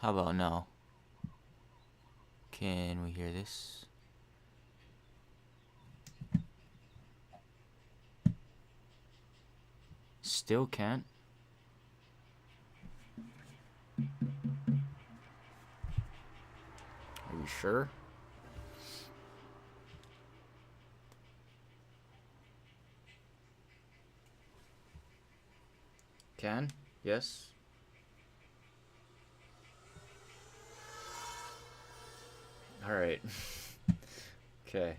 How about now? Can we hear this? Still can't. Are you sure? Can? Yes? Alright. Okay.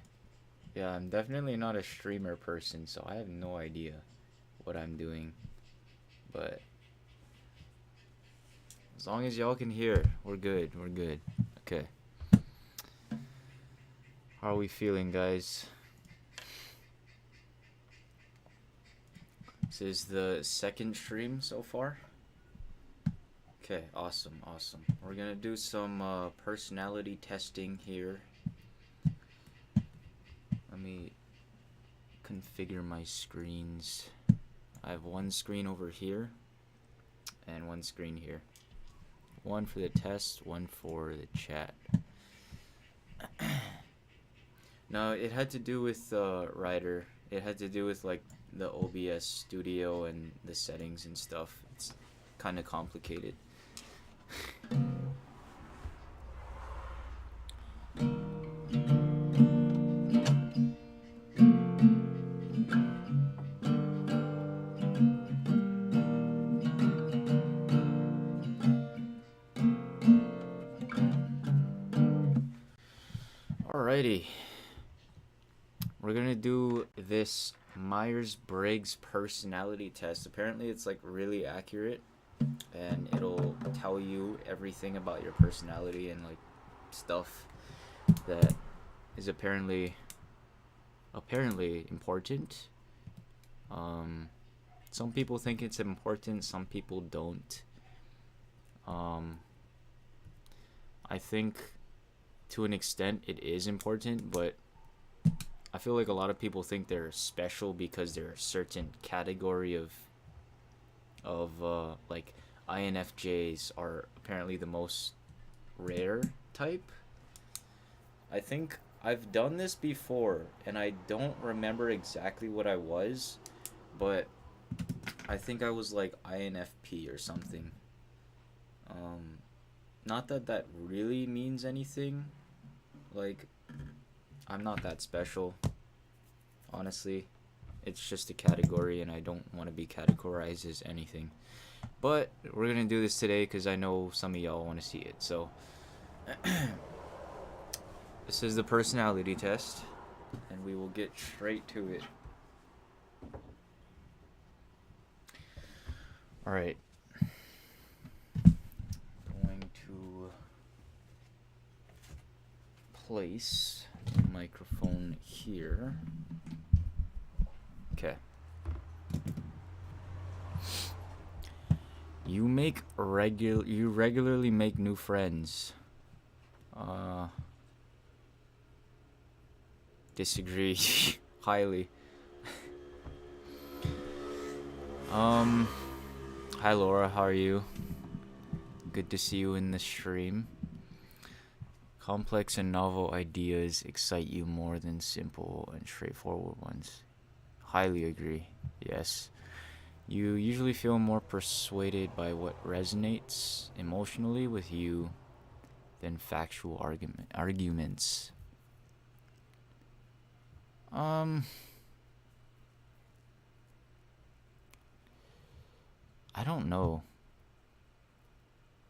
Yeah, I'm definitely not a streamer person, so I have no idea what I'm doing. But as long as y'all can hear, we're good. We're good. Okay. How are we feeling, guys? This is the second stream so far. Okay, awesome, awesome. We're gonna do some personality testing here. Let me configure my screens. I have one screen over here and one screen here. One for the test, one for the chat. No, it had to do with Writer. It had to do with like the OBS studio and the settings and stuff. It's kind of complicated. Alrighty. We're gonna do this Myers-Briggs Personality Test. Apparently it's like really accurate and it'll tell you everything about your personality and like stuff that is apparently important. Some people think it's important, some people don't. I think to an extent it is important, but I feel like a lot of people think they're special because they're a certain category of like INFJs are apparently the most rare type. I think I've done this before and I don't remember exactly what I was, but I think I was like INFP or something. Not that that really means anything. Like, I'm not that special, honestly. It's just a category and I don't want to be categorized as anything. But we're going to do this today because I know some of y'all want to see it. So, this is the personality test and we will get straight to it. Alright. Going to place the microphone here. Okay. You regularly make new friends. Disagree highly. Hi Laura, how are you? Good to see you in the stream. Complex and novel ideas excite you more than simple and straightforward ones. Highly agree. Yes. You usually feel more persuaded by what resonates emotionally with you than factual arguments. I don't know.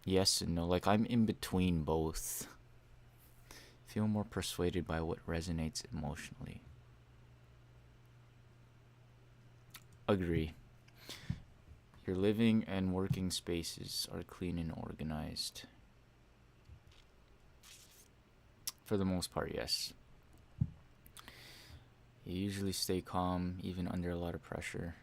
Yes and no. Like, I'm in between both. Feel more persuaded by what resonates emotionally. Agree. Your living and working spaces are clean and organized. For the most part, yes. You usually stay calm, even under a lot of pressure.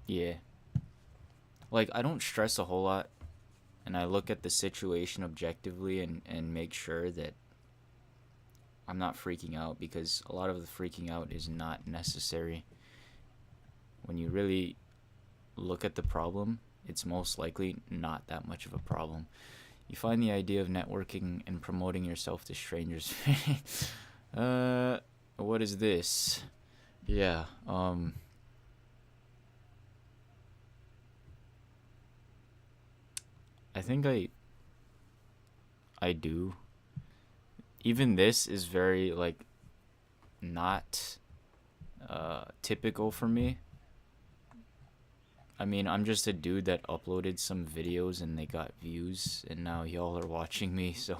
Yeah. Like, I don't stress a whole lot, and I look at the situation objectively and make sure that I'm not freaking out, because a lot of the freaking out is not necessary. When you really look at the problem, it's most likely not that much of a problem. You find the idea of networking and promoting yourself to strangers. What is this? Yeah, I think I do. Even this is very, like, not typical for me. I mean, I'm just a dude that uploaded some videos and they got views, and now y'all are watching me, so.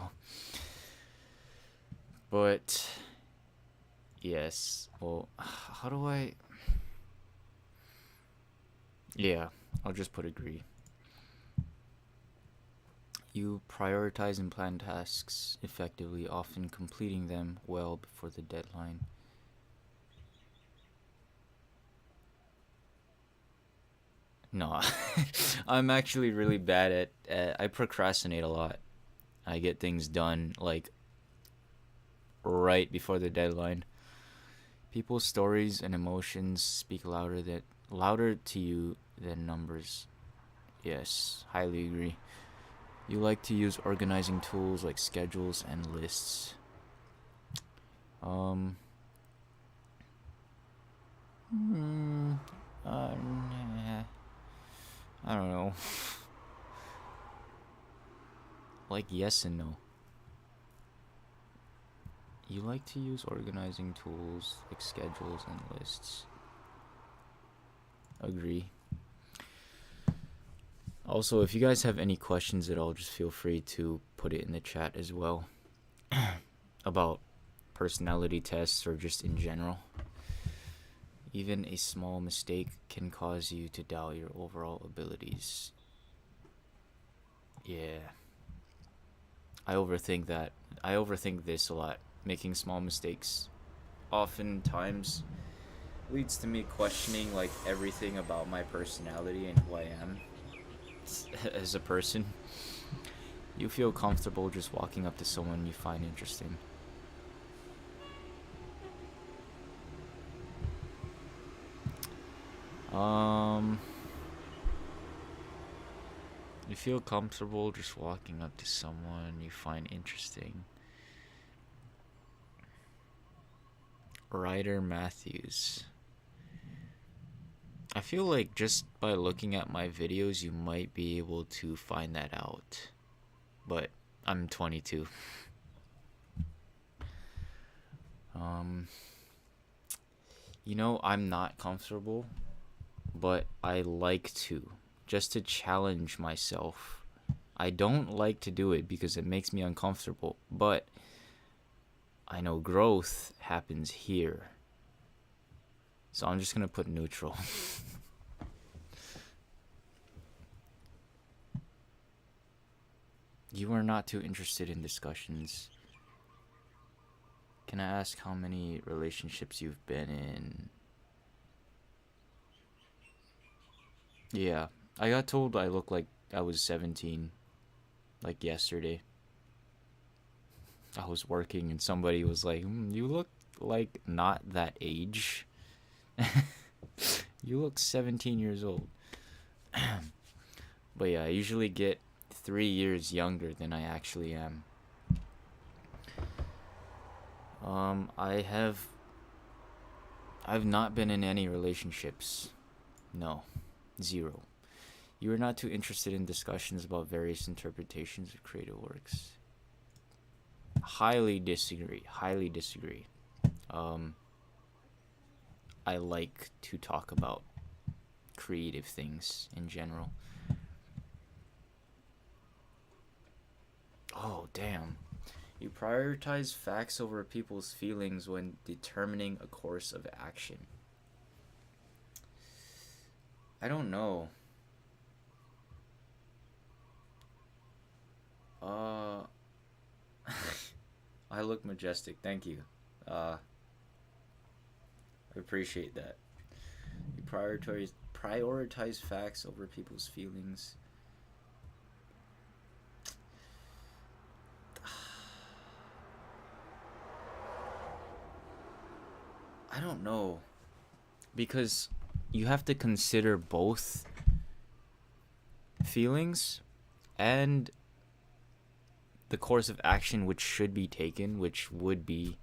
But, yes. Well, how do I. Yeah, I'll just put agree. You prioritize and plan tasks effectively, often completing them well before the deadline. No, I'm actually really bad at. I procrastinate a lot. I get things done, like, right before the deadline. People's stories and emotions speak louder to you than numbers. Yes, highly agree. You like to use organizing tools like schedules and lists. Um. Hmm, nah, I don't know. Like, yes and no. You like to use organizing tools like schedules and lists. Agree. Also, if you guys have any questions at all, just feel free to put it in the chat as well. About personality tests or just in general. Even a small mistake can cause you to doubt your overall abilities. Yeah. I overthink that. I overthink this a lot. Making small mistakes oftentimes leads to me questioning, like, everything about my personality and who I am as a person. You feel comfortable just walking up to someone you find interesting. Um, you feel comfortable just walking up to someone you find interesting. Ryder Matthews. I feel like just by looking at my videos, you might be able to find that out. But I'm 22. I'm not comfortable, but I like to, just to challenge myself. I don't like to do it because it makes me uncomfortable, but I know growth happens here. So I'm just going to put neutral. You are not too interested in discussions. Can I ask how many relationships you've been in? Yeah, I got told I look like I was 17, like, yesterday. I was working and somebody was like, you look like not that age. You look 17 years old. But yeah, I usually get 3 years younger than I actually am. I've not been in any relationships. No. 0. You are not too interested in discussions about various interpretations of creative works. Highly disagree. Highly disagree. I like to talk about creative things in general. Oh, damn. You prioritize facts over people's feelings when determining a course of action. I don't know. I look majestic. Thank you. I appreciate that. You prioritize facts over people's feelings. don't know. Because you have to consider both feelings and the course of action which should be taken, which would be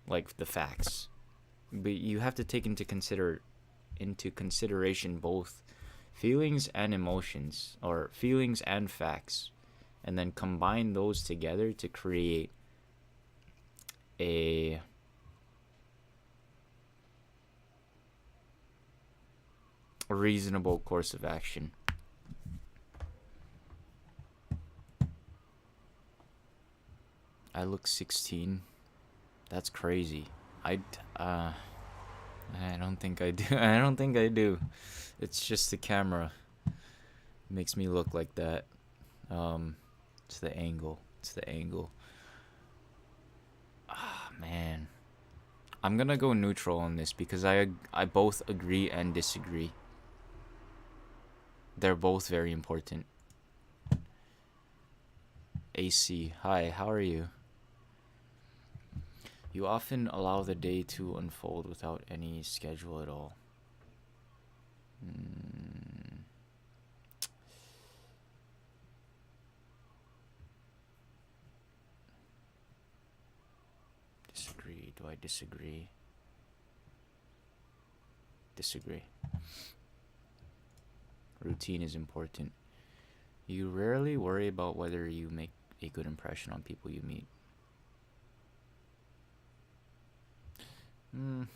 like the facts. But you have to take into consideration both feelings and emotions, or feelings and facts, and then combine those together to create a reasonable course of action. I look 16. That's crazy. I don't think I do. I don't think I do. It's just the camera makes me look like that. It's the angle. It's the angle. Ah, man. I'm gonna go neutral on this because I both agree and disagree. They're both very important. AC, hi, how are you? You often allow the day to unfold without any schedule at all. Disagree. Do I disagree? Disagree. Routine is important. You rarely worry about whether you make a good impression on people you meet. I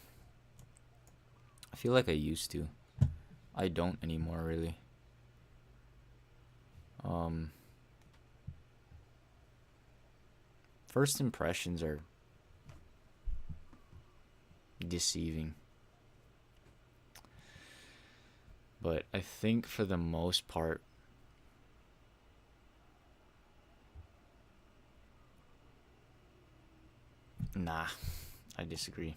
feel like I used to. I don't anymore, really. First impressions are deceiving. But I think for the most part, nah, I disagree.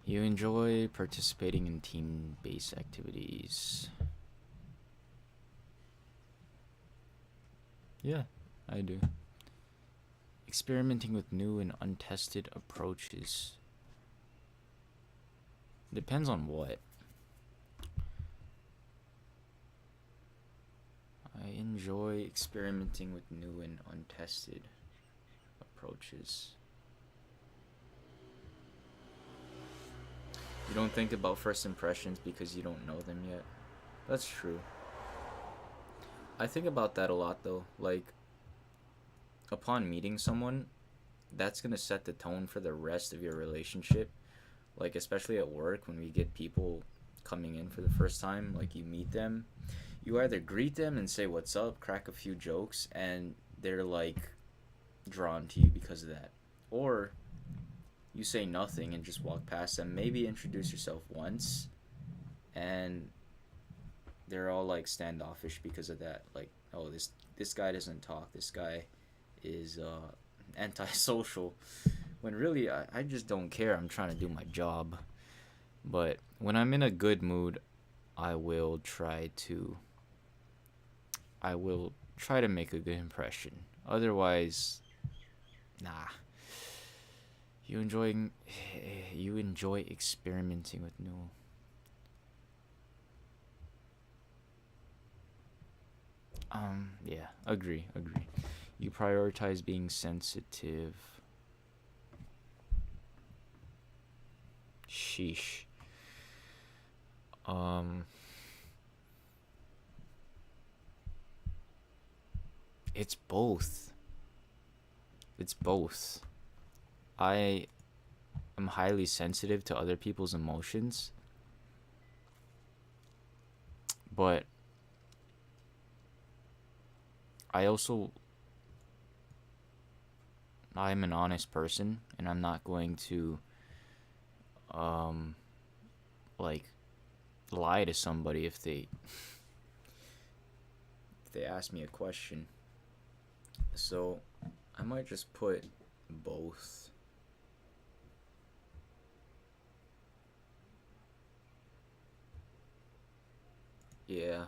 You enjoy participating in team-based activities. Yeah, I do. Experimenting with new and untested approaches. Depends on what. I enjoy experimenting with new and untested approaches. You don't think about first impressions because you don't know them yet. That's true. I think about that a lot though. Like, upon meeting someone, that's gonna set the tone for the rest of your relationship. Like, especially at work, when we get people coming in for the first time, like, you meet them, you either greet them and say what's up, crack a few jokes, and they're like drawn to you because of that. Or you say nothing and just walk past them, maybe introduce yourself once, and they're all like standoffish because of that. Like, oh, this guy doesn't talk, this guy is antisocial, when really I just don't care. I'm trying to do my job. But when I'm in a good mood, I will try to make a good impression. Otherwise, nah. You enjoy experimenting with new. Yeah, agree. You prioritize being sensitive. Sheesh. It's both. I am highly sensitive to other people's emotions, but I'm an honest person, and I'm not going to like lie to somebody if they ask me a question. So I might just put both. Yeah.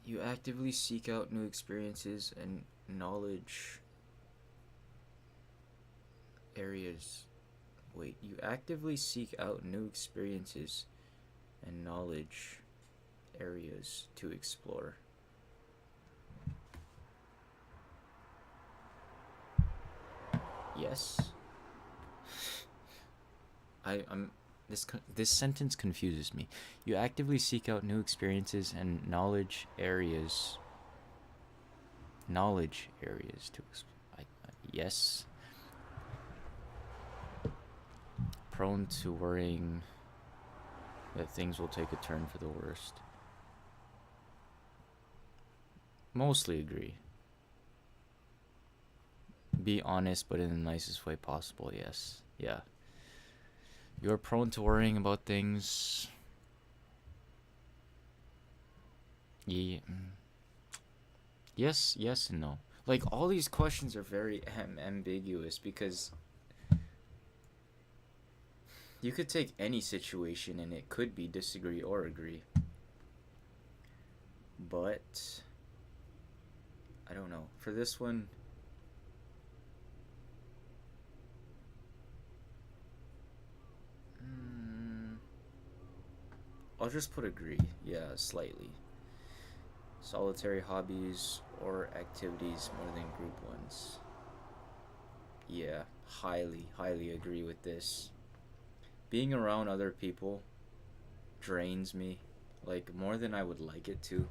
You actively seek out new experiences and knowledge areas. Wait, you actively seek out new experiences and knowledge areas to explore. Yes. I'm this sentence confuses me. You actively seek out new experiences and knowledge areas to explore. Yes. Prone to worrying that things will take a turn for the worst. Mostly agree. Be honest, but in the nicest way possible. Yes. Yeah. You're prone to worrying about things. Yeah. Yes, yes, and no. Like, all these questions are very ambiguous because you could take any situation and it could be disagree or agree. But I don't know. For this one, I'll just put agree. Yeah, slightly. Solitary hobbies or activities more than group ones. Yeah, highly agree with this. Being around other people drains me, like, more than I would like it to.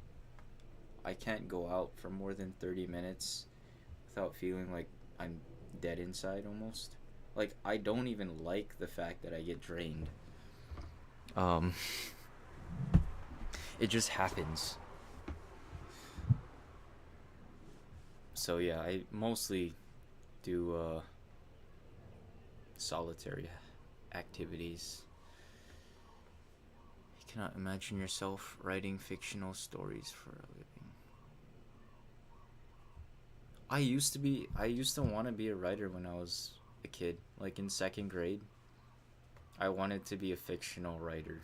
I can't go out for more than 30 minutes without feeling like I'm dead inside almost. Like, I don't even like the fact that I get drained. It just happens. So yeah, I mostly do solitary activities. You cannot imagine yourself writing fictional stories for a living. I used to want to be a writer when I was a kid, like in second grade. I wanted to be a fictional writer.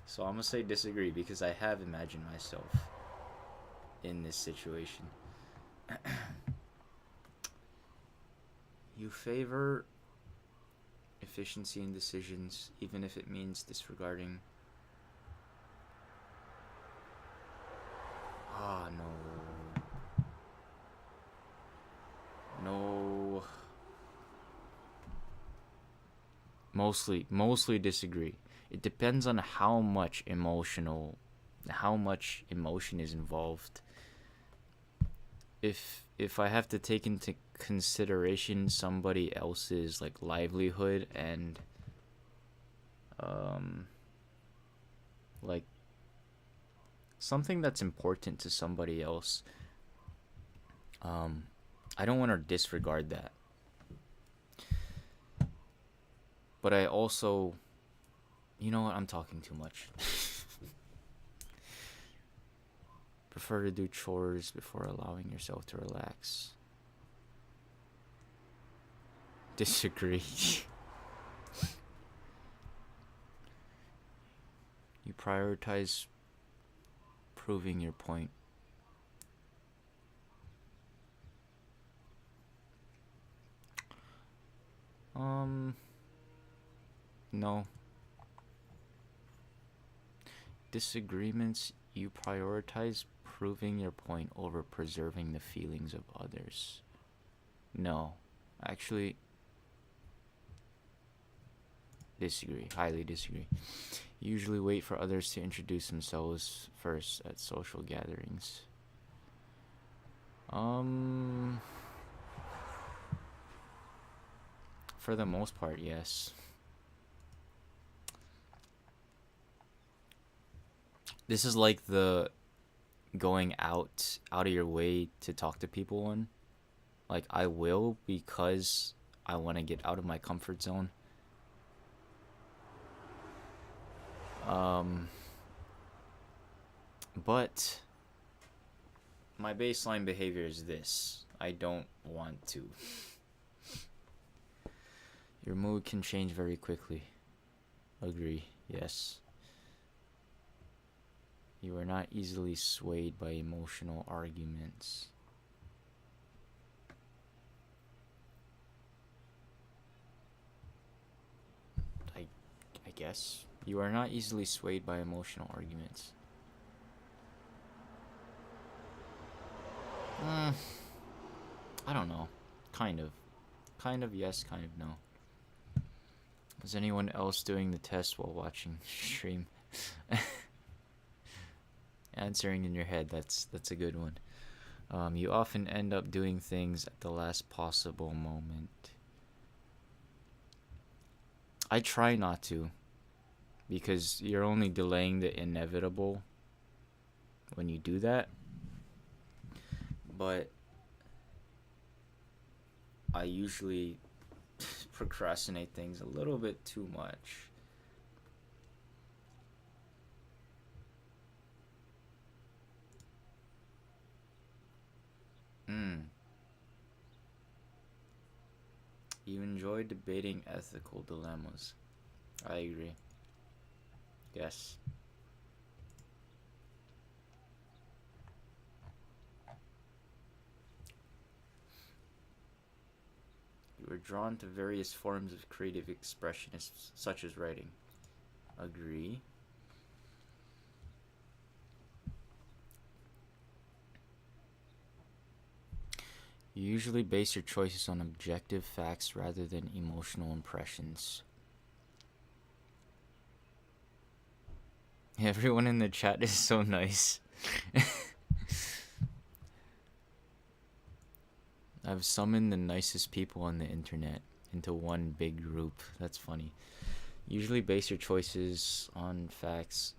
So I'm gonna say disagree because I have imagined myself in this situation. You favor efficiency in decisions, even if it means disregarding. Ah, no. No. Mostly disagree. It depends on how much emotion is involved. If I have to take into consideration somebody else's like livelihood and like something that's important to somebody else, I don't want to disregard that. But I also, you know what, I'm talking too much. Prefer to do chores before allowing yourself to relax. Disagree. You prioritize proving your point. No. Disagreements, you prioritize proving your point over preserving the feelings of others. No. Actually, disagree. Highly disagree. Usually wait for others to introduce themselves first at social gatherings. For the most part, yes. This is like the going out of your way to talk to people one. Like, I will because I want to get out of my comfort zone. But my baseline behavior is this. I don't want to. Your mood can change very quickly. Agree, yes. You are not easily swayed by emotional arguments. guess. You are not easily swayed by emotional arguments. I don't know. Kind of. Kind of yes, kind of no. Is anyone else doing the test while watching stream? Answering in your head, that's a good one. You often end up doing things at the last possible moment. I try not to, because you're only delaying the inevitable when you do that. But I usually procrastinate things a little bit too much. You enjoy debating ethical dilemmas. I agree. Yes. You are drawn to various forms of creative expression, such as writing. Agree. You usually base your choices on objective facts rather than emotional impressions. Everyone in the chat is so nice. I've summoned the nicest people on the internet into one big group. That's funny. Usually base your choices on facts.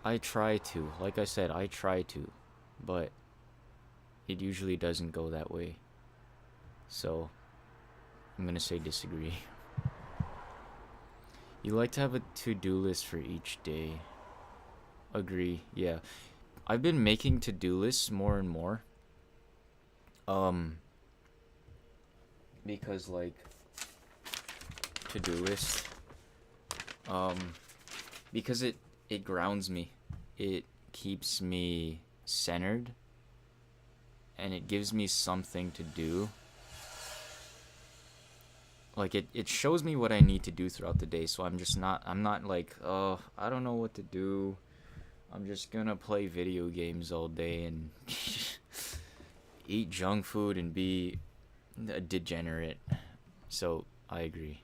I try to. Like I said, I try to. But it usually doesn't go that way. So, I'm gonna say disagree. You like to have a to-do list for each day. Agree, yeah. I've been making to-do lists more and more. Because, like, to-do list, because it grounds me. It keeps me centered. And it gives me something to do. Like, it shows me what I need to do throughout the day, so I'm not like, oh, I don't know what to do. I'm just gonna play video games all day and eat junk food and be a degenerate. So, I agree.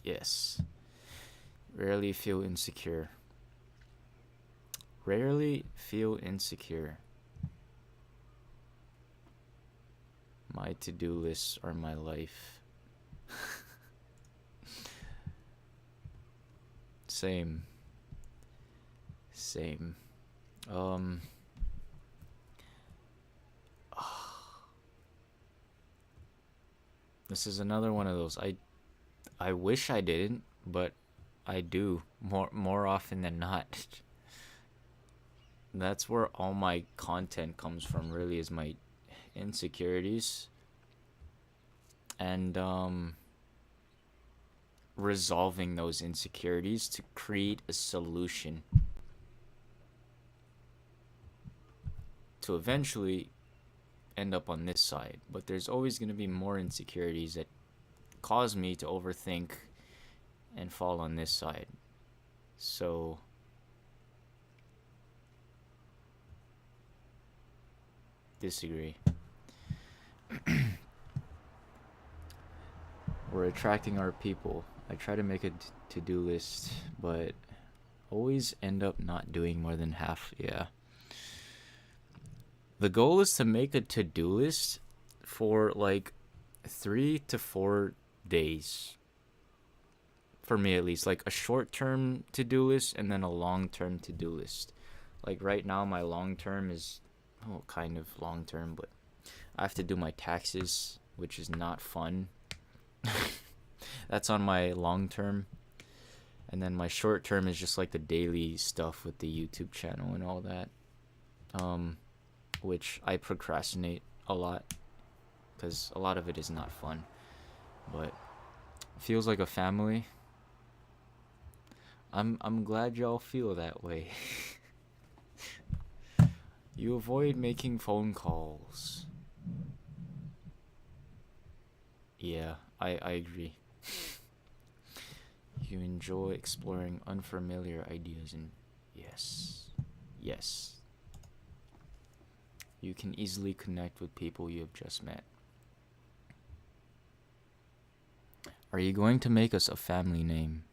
Yes. Rarely feel insecure. Rarely feel insecure. My to-do lists are my life. Same. This is another one of those. I wish I didn't, but I do more often than not. That's where all my content comes from, really, is my insecurities and resolving those insecurities to create a solution to eventually end up on this side. But there's always going to be more insecurities that cause me to overthink and fall on this side. So disagree. We're attracting our people. I try to make a to-do list, but always end up not doing more than half. Yeah. The goal is to make a to-do list for like 3 to 4 days. For me, at least. Like a short-term to-do list and then a long-term to-do list. Like right now, my long-term is, kind of long-term, but I have to do my taxes, which is not fun. That's on my long term. And then my short term is just like the daily stuff with the YouTube channel and all that. Which I procrastinate a lot because a lot of it is not fun. But it feels like a family. I'm glad y'all feel that way. You avoid making phone calls. Yeah, I agree. You enjoy exploring unfamiliar ideas and yes. Yes. You can easily connect with people you have just met. Are you going to make us a family name?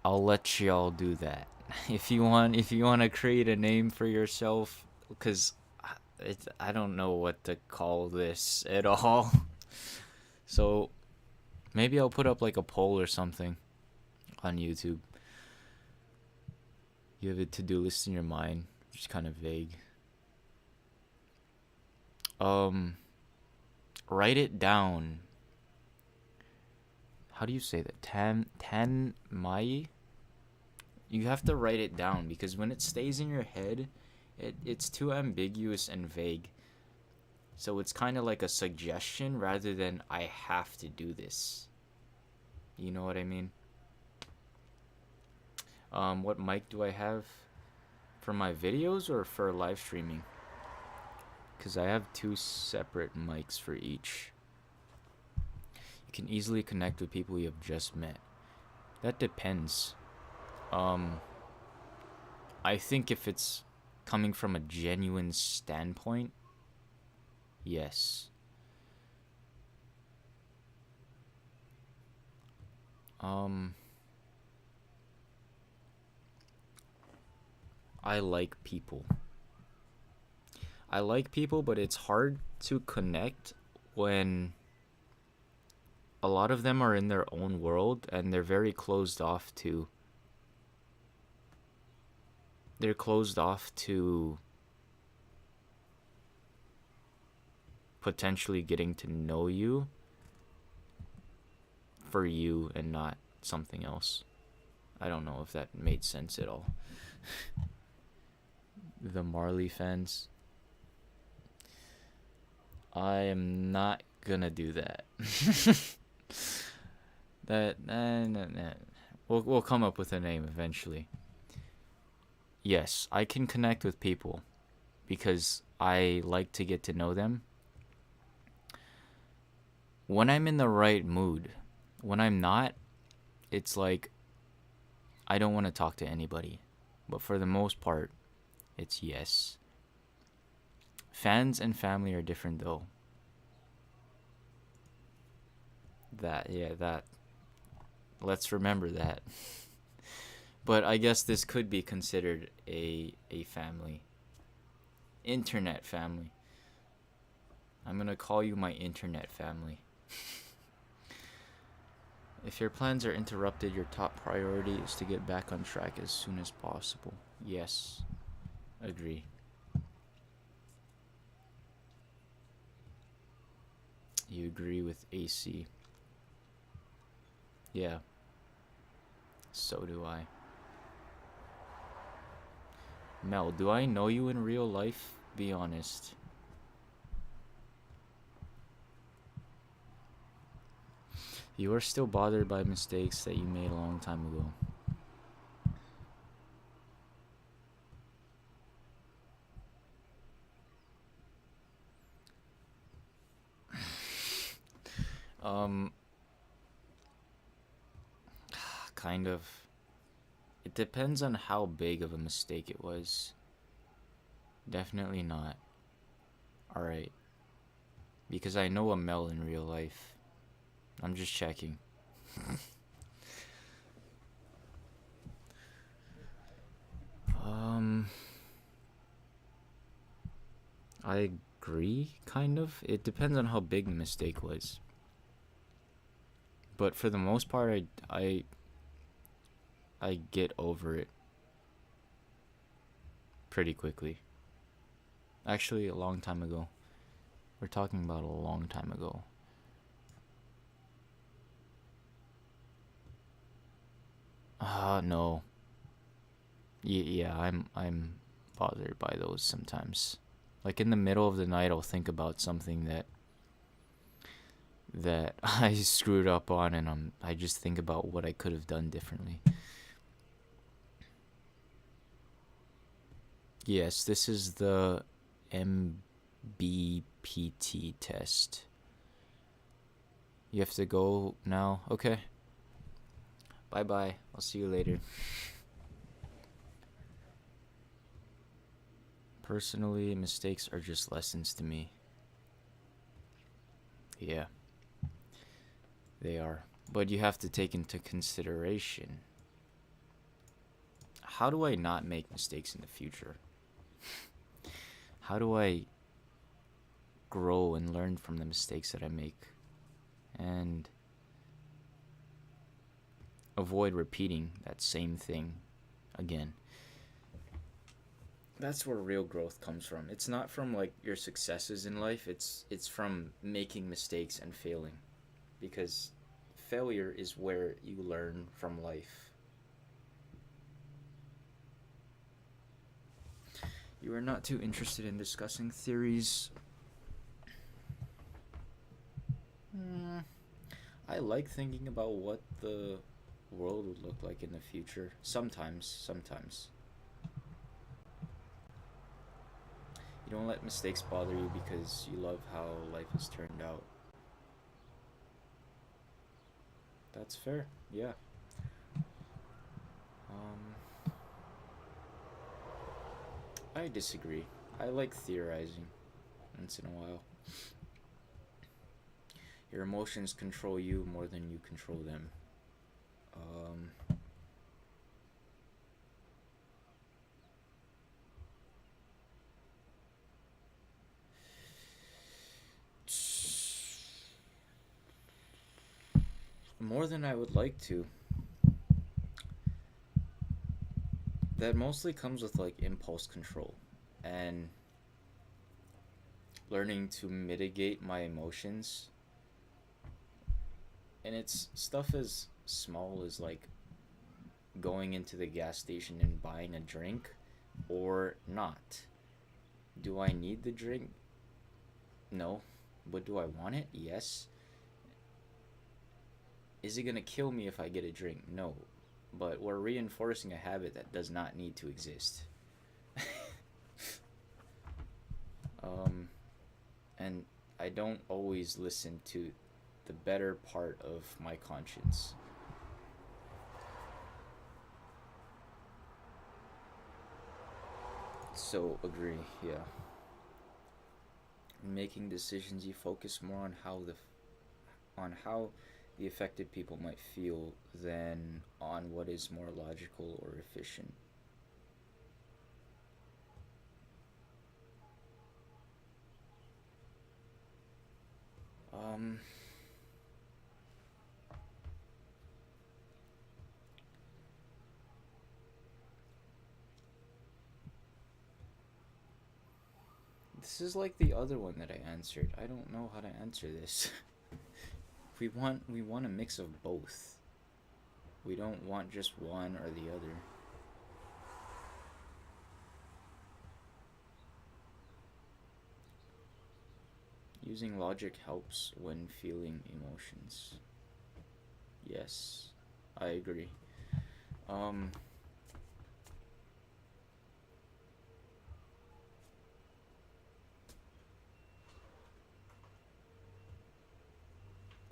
I'll let y'all do that. If you want to create a name for yourself, because I don't know what to call this at all. So maybe I'll put up like a poll or something on YouTube. You have a to-do list in your mind, which is kind of vague. Write it down. How do you say that? Tan mai? You have to write it down because when it stays in your head, it's too ambiguous and vague. So it's kind of like a suggestion rather than I have to do this. You know what I mean? What mic do I have? For my videos or for live streaming? Because I have 2 separate mics for each. You can easily connect with people you have just met. That depends. I think if it's coming from a genuine standpoint, yes. I like people. I like people, but it's hard to connect when a lot of them are in their own world and they're very closed off to potentially getting to know you for you and not something else. I don't know if that made sense at all. The Marley fans. I am not gonna do that. We'll come up with a name eventually. Yes, I can connect with people because I like to get to know them. When I'm in the right mood. When I'm not, it's like I don't want to talk to anybody. But for the most part, it's yes. Fans and family are different though. That. Let's remember that. But I guess this could be considered a family. Internet family. I'm gonna call you my internet family. If your plans are interrupted, your top priority is to get back on track as soon as possible. Yes. Agree. You agree with AC. Yeah. So do I. Mel, do I know you in real life? Be honest. You are still bothered by mistakes that you made a long time ago. Kind of. It depends on how big of a mistake it was. Definitely not. Alright. Because I know a Mel in real life. I'm just checking. I agree, kind of. It depends on how big the mistake was. But for the most part, I get over it pretty quickly. Actually, a long time ago. We're talking about a long time ago. No. Yeah, I'm bothered by those sometimes. Like in the middle of the night, I'll think about something that I screwed up on, and I just think about what I could have done differently. Yes, this is the MBPT test. You have to go now? Okay. Bye-bye. I'll see you later. Personally, mistakes are just lessons to me. Yeah, they are. But you have to take into consideration, how do I not make mistakes in the future? How do I grow and learn from the mistakes that I make and avoid repeating that same thing again? That's where real growth comes from. It's not from like your successes in life. It's from making mistakes and failing, because failure is where you learn from life. You are not too interested in discussing theories. I like thinking about what the world would look like in the future. Sometimes. You don't let mistakes bother you because you love how life has turned out. That's fair, yeah. I disagree. I like theorizing once in a while. Your emotions control you more than you control them. More than I would like to. That mostly comes with like impulse control and learning to mitigate my emotions. And it's stuff as small as like going into the gas station and buying a drink or not. Do I need the drink? No. But do I want it? Yes. Is it gonna kill me if I get a drink? No. But we're reinforcing a habit that does not need to exist. And I don't always listen to the better part of my conscience. So agree, yeah. In making decisions, you focus more on how the affected people might feel than on what is more logical or efficient. Um, this is like the other one that I answered. I don't know how to answer this. we want a mix of both. We don't want just one or the other. Using logic helps when feeling emotions. Yes, I agree. Um,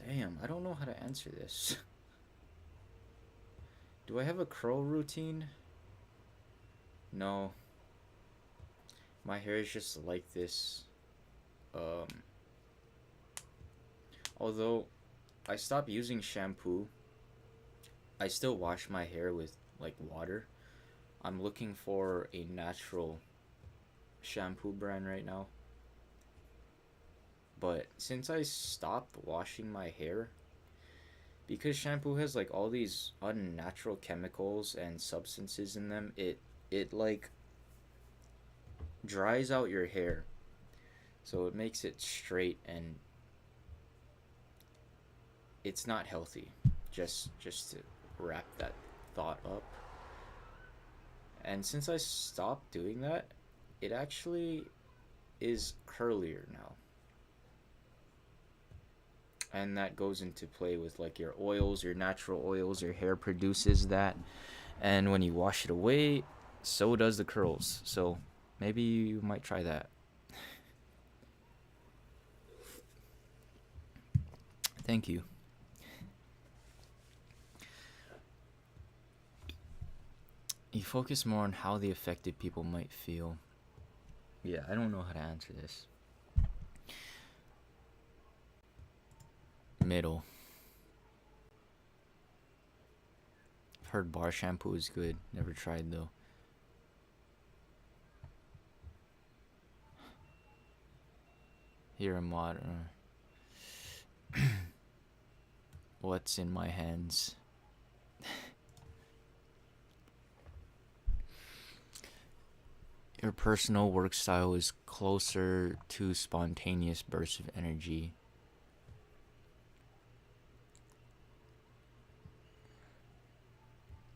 Damn, I don't know how to answer this. Do I have a curl routine? No. My hair is just like this. Um, Although I stopped using shampoo, I still wash my hair with like water. I'm looking for a natural shampoo brand right now. But since I stopped washing my hair, because shampoo has like all these unnatural chemicals and substances in them, it like dries out your hair. So it makes it straight and it's not healthy. Just to wrap that thought up. And since I stopped doing that, it actually is curlier now. And that goes into play with like your oils, your natural oils. Your hair produces that, and when you wash it away, so does the curls. So Maybe you might try that. Thank you. You focus more on how the affected people might feel. Yeah, I don't know how to answer this. Middle. I've heard bar shampoo is good. Never tried though. Here a mod. What's in my hands? Your personal work style is closer to spontaneous bursts of energy.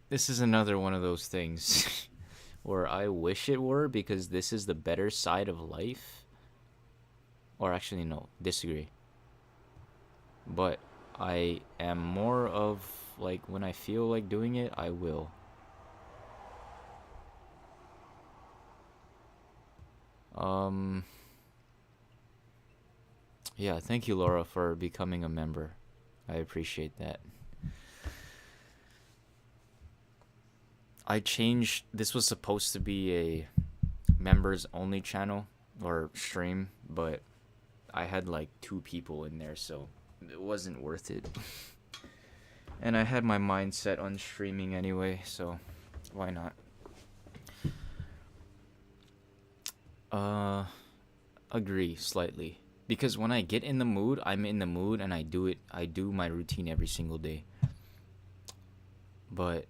This is another one of those things where I wish it were, because this is the better side of life. Or actually, no, disagree. But I am more of, like, when I feel like doing it, I will. Yeah, thank you, Laura, for becoming a member. I appreciate that. I changed, this was supposed to be a members only channel or stream, but I had like 2 people in there, so it wasn't worth it. And I had my mind set on streaming anyway, so why not? Agree slightly. Because when I get in the mood, I'm in the mood, and I do my routine every single day. But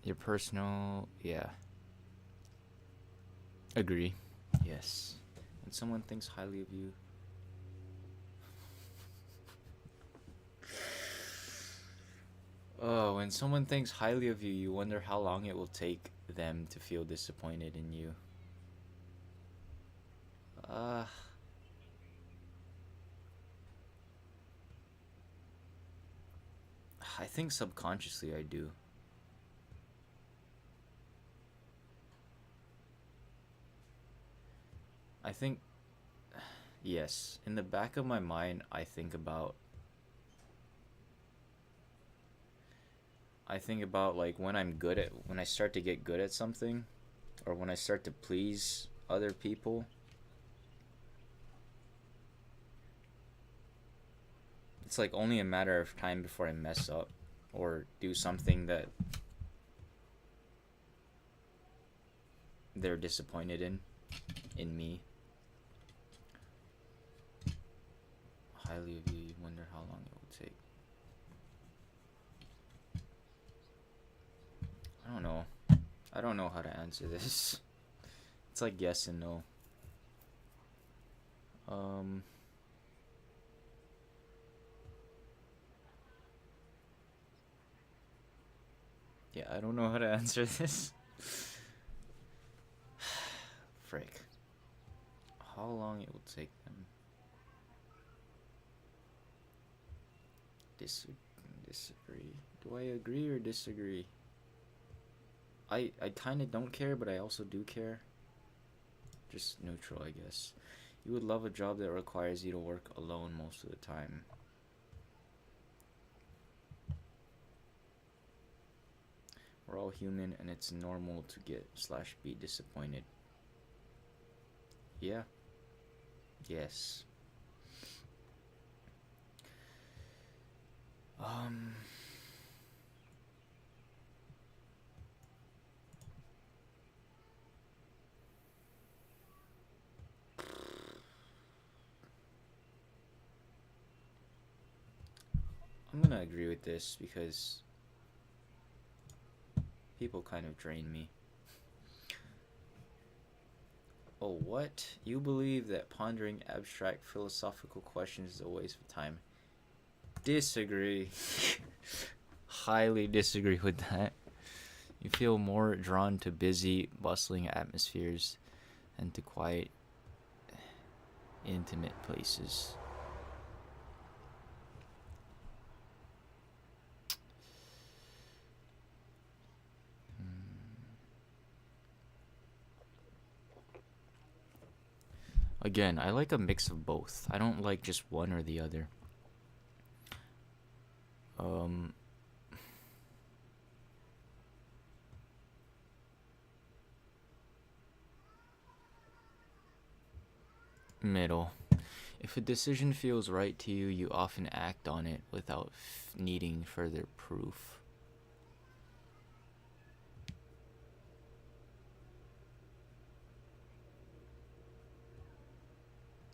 your personal, yeah. Agree. Yes. When someone thinks highly of you. Oh, when someone thinks highly of you, you wonder how long it will take them to feel disappointed in you. I think subconsciously I do. I think, yes, in the back of my mind, I think about like when I start to get good at something, or when I start to please other people. It's like only a matter of time before I mess up or do something that they're disappointed in me. Highly of you, you wonder how long it will take. I don't know how to answer this. It's like yes and no. Yeah, I don't know how to answer this. Frick. How long it will take them. Disagree. Do I agree or disagree? I kind of don't care, but I also do care. Just neutral, I guess. You would love a job that requires you to work alone most of the time. We're all human, and it's normal to get/be disappointed. Yeah. Yes. I'm gonna agree with this because people kind of drain me. Oh, what? You believe that pondering abstract philosophical questions is a waste of time? Disagree. Highly disagree with that. You feel more drawn to busy, bustling atmospheres and to quiet, intimate places. Again, I like a mix of both. I don't like just one or the other. Um, Middle. If a decision feels right to you, you often act on it without needing further proof.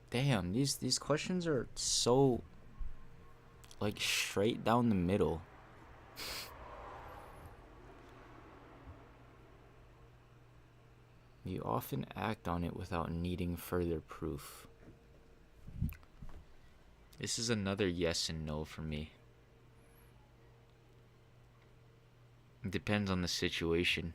Damn, these questions are so like straight down the middle. You often act on it without needing further proof. This is another yes and no for me. It depends on the situation.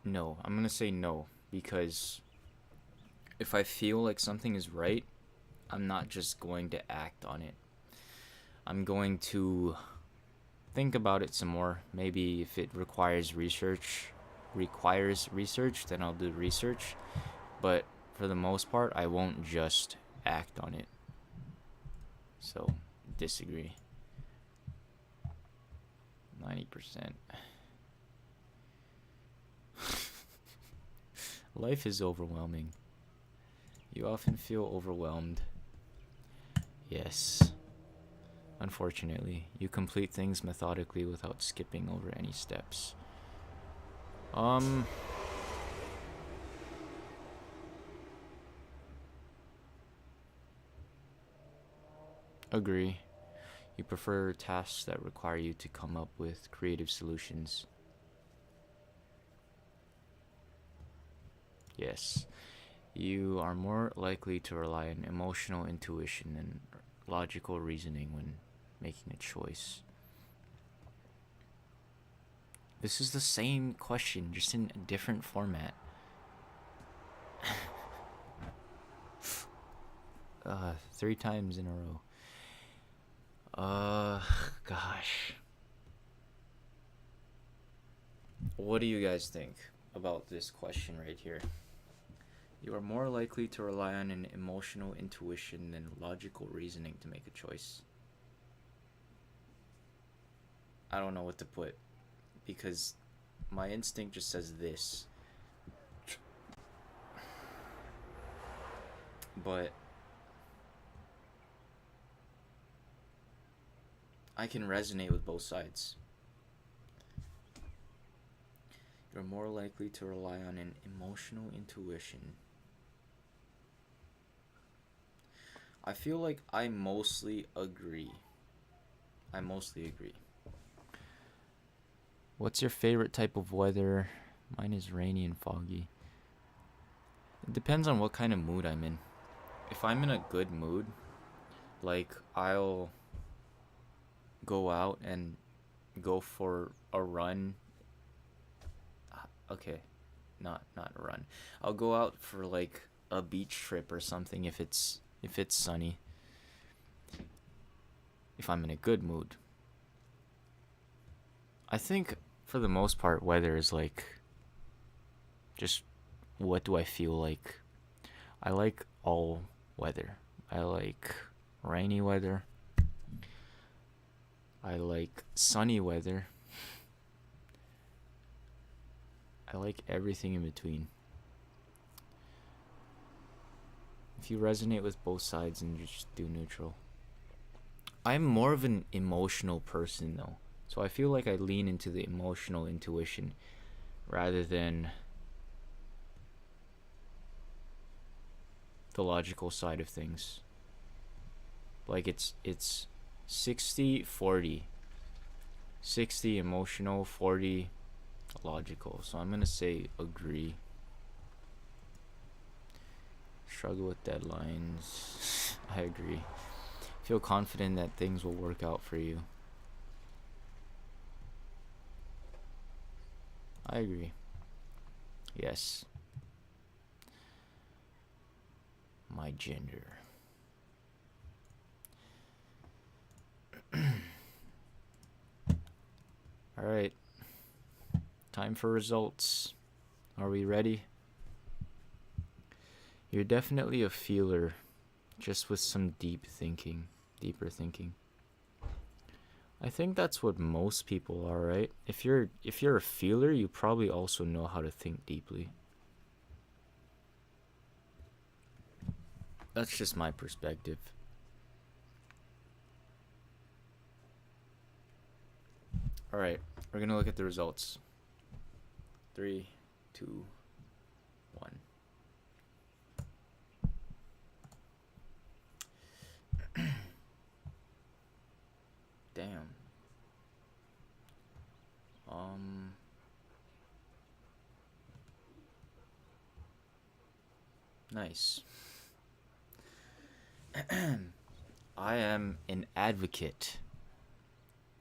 No, I'm gonna say no, because if I feel like something is right, I'm not just going to act on it. I'm going to think about it some more. Maybe if it requires research, then I'll do research. But for the most part, I won't just act on it. So, disagree. 90%. Life is overwhelming. You often feel overwhelmed. Yes. Unfortunately, you complete things methodically without skipping over any steps. Agree. You prefer tasks that require you to come up with creative solutions. Yes. You are more likely to rely on emotional intuition and logical reasoning when making a choice. This is the same question, just in a different format. Three times in a row. Gosh. What do you guys think about this question right here? You are more likely to rely on an emotional intuition than logical reasoning to make a choice. I don't know what to put, because my instinct just says this. But I can resonate with both sides. You're more likely to rely on an emotional intuition. I feel like I mostly agree. What's your favorite type of weather? Mine is rainy and foggy. It depends on what kind of mood I'm in. If I'm in a good mood, like I'll go out and go for a run. Okay, not a run. I'll go out for like a beach trip or something if it's sunny. If I'm in a good mood. I think for the most part weather is like just what do I feel like. I like all weather. I like rainy weather. I like sunny weather. I like everything in between. If you resonate with both sides, then you just do neutral. I'm more of an emotional person though. So I feel like I lean into the emotional intuition rather than the logical side of things. Like it's 60-40. 60 emotional, 40 logical. So I'm going to say agree. Struggle with deadlines. I agree. Feel confident that things will work out for you. I agree. Yes. My gender. Alright, time for results. Are we ready? You're definitely a feeler, just with some deeper thinking. I think that's what most people are, right? If you're a feeler, you probably also know how to think deeply. That's just my perspective. All right, we're gonna look at the results. 3, 2, 1. Damn. Nice. I am an advocate.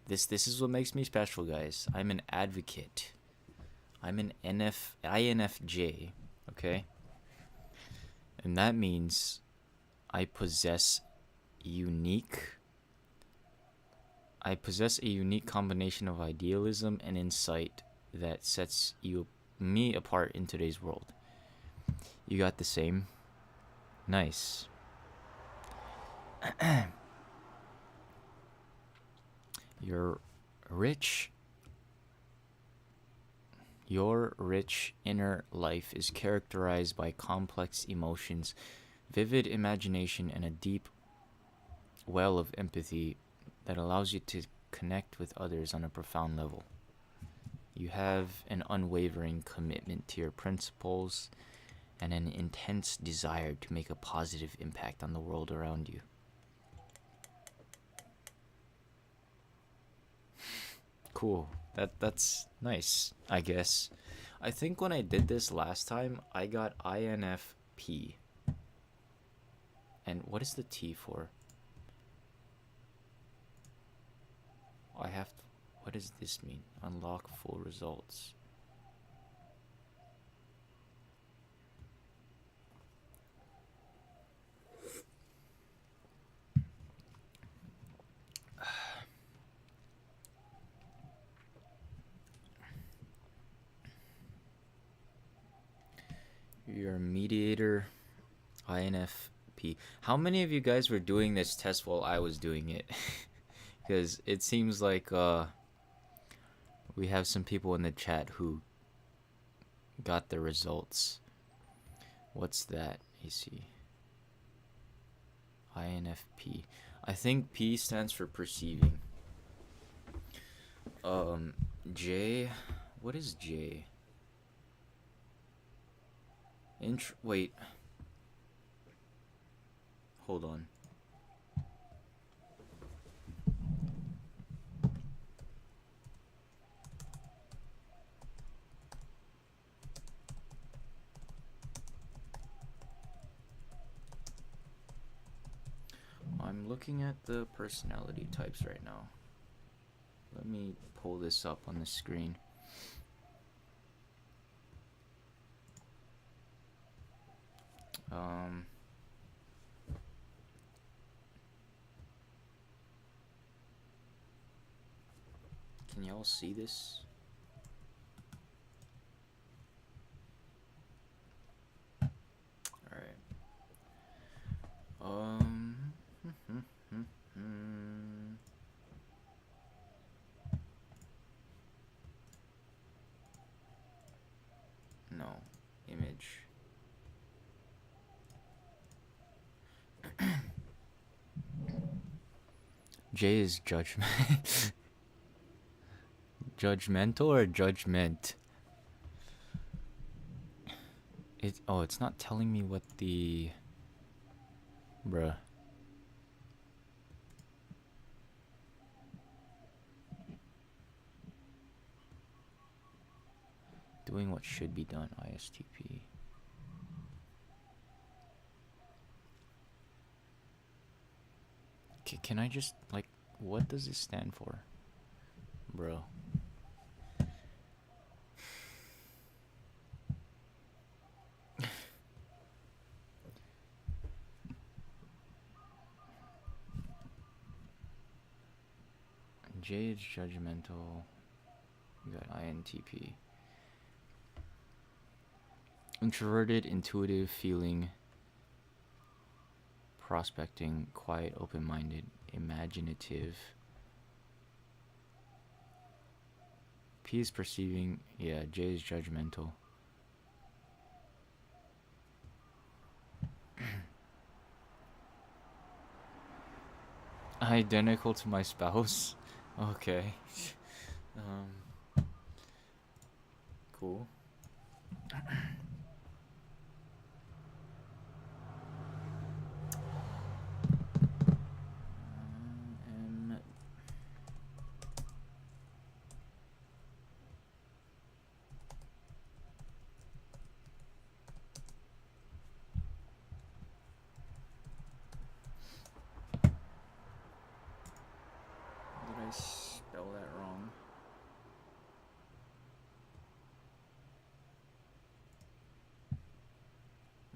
This is what makes me special, guys. I'm an advocate. I'm an INFJ, okay? And that means I possess a unique combination of idealism and insight that sets me apart in today's world. You got the same? Nice. Your rich inner life is characterized by complex emotions, vivid imagination, and a deep well of empathy that allows you to connect with others on a profound level. You have an unwavering commitment to your principles and an intense desire to make a positive impact on the world around you. Cool. That's nice, I guess. I think when I did this last time, I got INFP. And what is the T for? What does this mean? Unlock full results. You're a mediator, INFP. How many of you guys were doing this test while I was doing it? Because it seems like we have some people in the chat who got the results. What's that? AC. INFP. I think P stands for perceiving. J. What is J? Wait. Hold on. I'm looking at the personality types right now. Let me pull this up on the screen. Can y'all see this? Alright. No. Image. J is judgment. Judgmental or judgment? It's not telling me what the... Bruh. Doing what should be done, ISTP. Can I just, like, what does this stand for? Bro. J is judgmental. We got INTP. Introverted, intuitive, feeling, prospecting, quiet, open-minded, imaginative. P is perceiving. Yeah, J is judgmental. Identical to my spouse. Okay. Cool. Did I spell that wrong?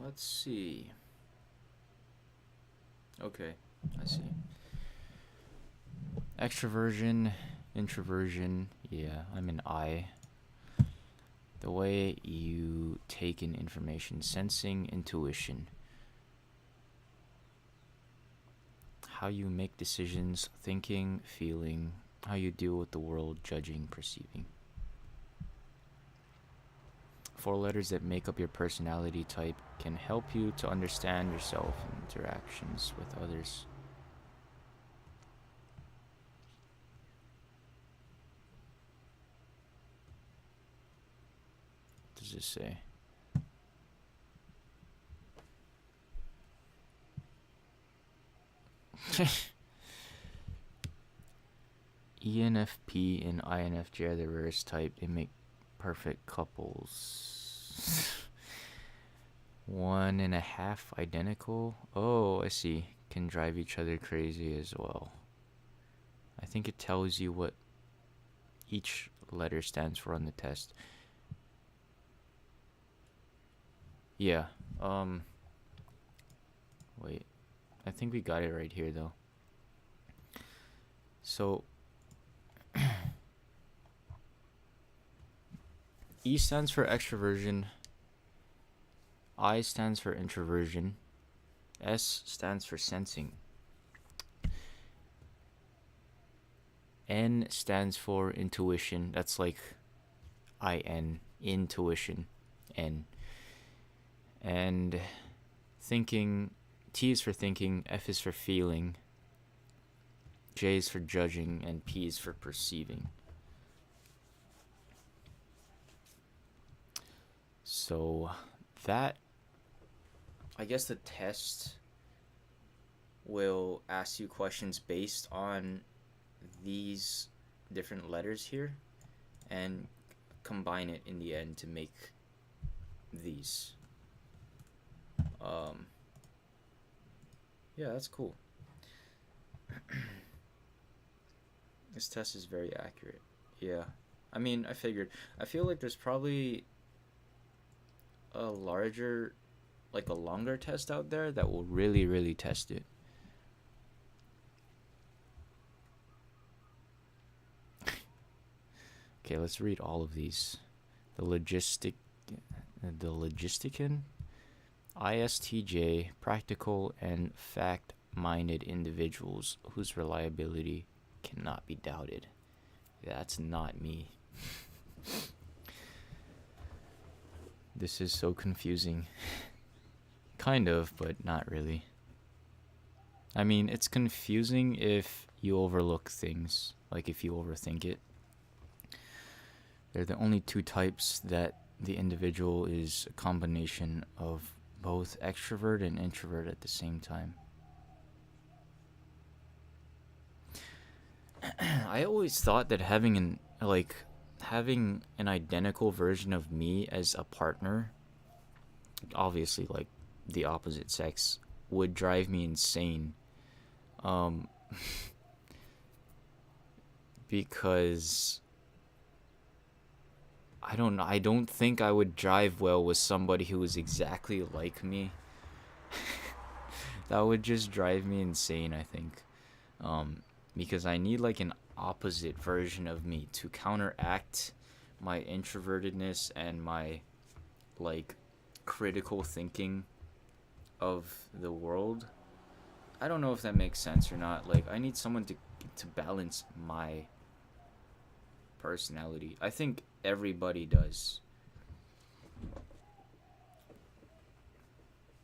Let's see. Okay, I see. Extroversion, introversion. Yeah, I'm an I. The way you take in information, sensing, intuition. How you make decisions, thinking, feeling. How you deal with the world, judging, perceiving. 4 letters that make up your personality type can help you to understand yourself and interactions with others. What does this say? ENFP and INFJ are the rarest type. They make perfect couples. 1.5 identical. Oh, I see. Can drive each other crazy as well. I think it tells you what each letter stands for on the test. Yeah. Wait. I think we got it right here though. So E stands for extroversion. I stands for introversion. S stands for sensing. N stands for intuition. That's like IN, intuition. N. And thinking, T is for thinking, F is for feeling, J is for judging, and P is for perceiving. So that, I guess the test will ask you questions based on these different letters here and combine it in the end to make these. Yeah, that's cool. This test is very accurate. Yeah. I mean, I figured. I feel like there's probably a larger, like a longer test out there that will really, really test it. Okay, let's read all of these. The logisticon, ISTJ, practical and fact-minded individuals whose reliability cannot be doubted. That's not me. This is so confusing. Kind of, but not really. I mean, it's confusing if you overlook things, like if you overthink it. They're the only 2 types that the individual is a combination of both extrovert and introvert at the same time. I always thought that having an identical version of me as a partner, obviously like the opposite sex, would drive me insane. Because I don't think I would drive well with somebody who was exactly like me. That would just drive me insane, I think. Because I need like an opposite version of me to counteract my introvertedness and my like critical thinking of the world. I don't know if that makes sense or not. Like I need someone to balance my personality. I think everybody does.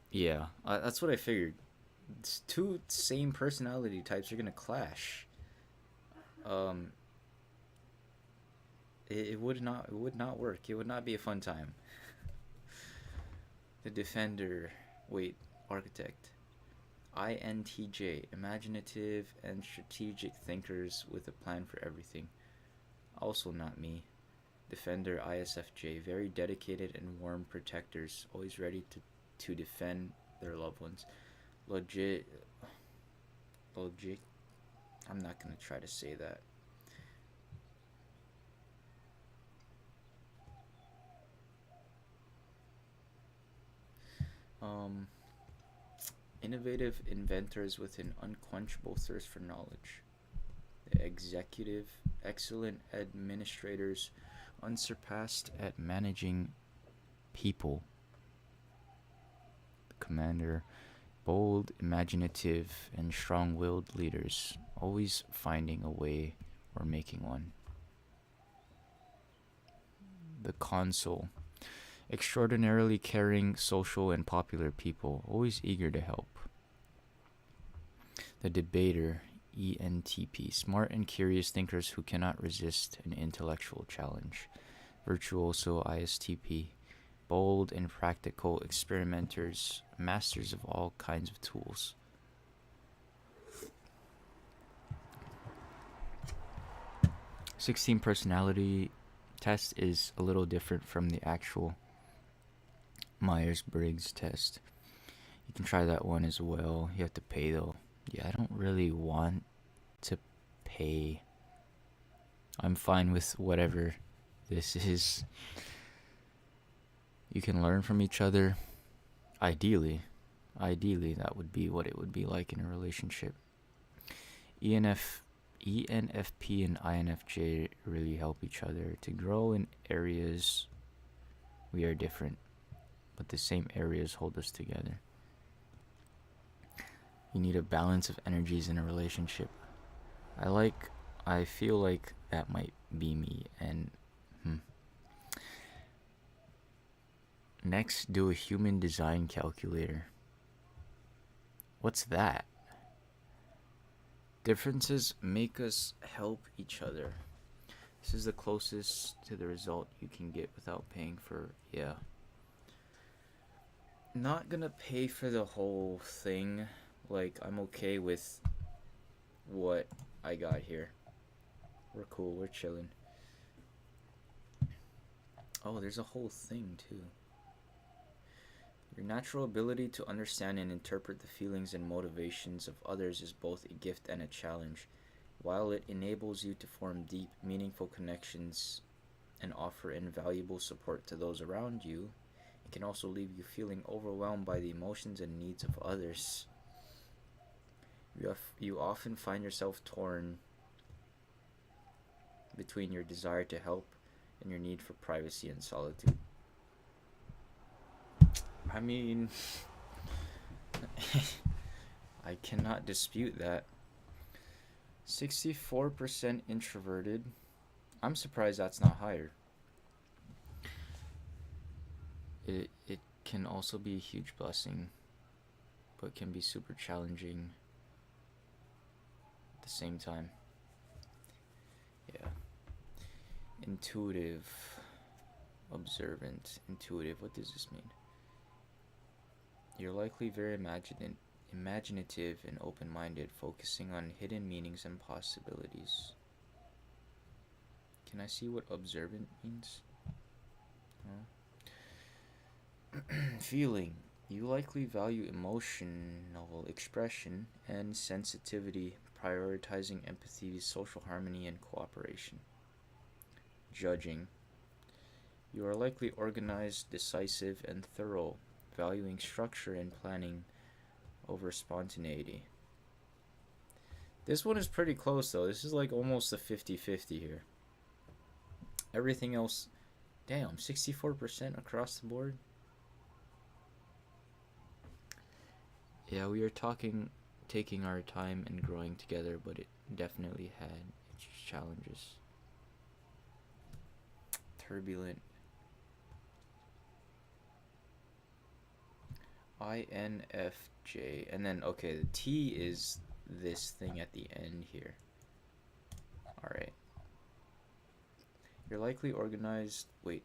Yeah, that's what I figured. It's two same personality types are gonna clash. Um, it would not work. It would not be a fun time. The defender, wait, architect. INTJ, imaginative and strategic thinkers with a plan for everything. Also not me. Defender, ISFJ, very dedicated and warm protectors, always ready to defend their loved ones. Logic, logic. I'm not gonna try to say that. Um, Innovative inventors with an unquenchable thirst for knowledge. Executive, excellent administrators, unsurpassed at managing people. Commander, bold, imaginative, and strong willed leaders, always finding a way or making one. The consul, extraordinarily caring, social, and popular people, always eager to help. The debater, ENTP, smart and curious thinkers who cannot resist an intellectual challenge. Virtuoso, ISTP, bold and practical experimenters, masters of all kinds of tools. '16 personality test is a little different from the actual Myers-Briggs test. You can try that one as well. You have to pay though. Yeah, I don't really want to pay. I'm fine with whatever this is. You can learn from each other. Ideally, that would be what it would be like in a relationship. ENFP and INFJ really help each other to grow in areas we are different, but the same areas hold us together. You need a balance of energies in a relationship. I feel like that might be me. And next, do a human design calculator. What's that? Differences make us help each other. This is the closest to the result you can get without paying for, yeah. Not gonna pay for the whole thing. Like, I'm okay with what I got here. We're cool, we're chilling. Oh, there's a whole thing, too. Your natural ability to understand and interpret the feelings and motivations of others is both a gift and a challenge. While it enables you to form deep, meaningful connections and offer invaluable support to those around you, it can also leave you feeling overwhelmed by the emotions and needs of others. You often find yourself torn between your desire to help and your need for privacy and solitude. I mean, I cannot dispute that. 64% introverted. I'm surprised that's not higher. It can also be a huge blessing, but can be super challenging at the same time. Yeah. Intuitive, observant, intuitive. What does this mean? You're likely very imaginative and open-minded, focusing on hidden meanings and possibilities. Can I see what observant means? Feeling. You likely value emotional expression and sensitivity, prioritizing empathy, social harmony, and cooperation. Judging. You are likely organized, decisive, and thorough, valuing structure and planning over spontaneity. This one is pretty close though. This is like almost a 50-50 here. Everything else, damn, 64% across the board. Yeah, we are taking our time and growing together, but it definitely had its challenges. Turbulent. INFJ. And then, okay, the T is this thing at the end here. Alright. You're likely organized. Wait,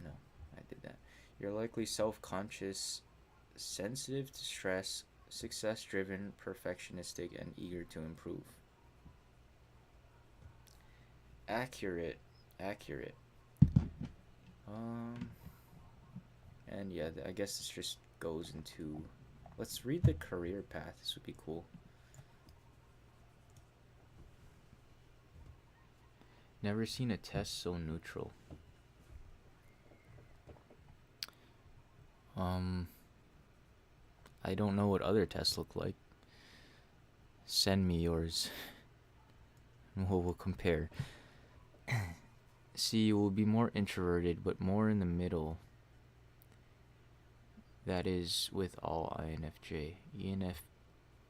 no, I did that. You're likely self-conscious, sensitive to stress, success-driven, perfectionistic, and eager to improve. Accurate. Accurate. And yeah, I guess this just goes into. Let's read the career path. This would be cool. Never seen a test so neutral. I don't know what other tests look like. Send me yours. We'll compare. See, you will be more introverted, but more in the middle. That is with all INFJ.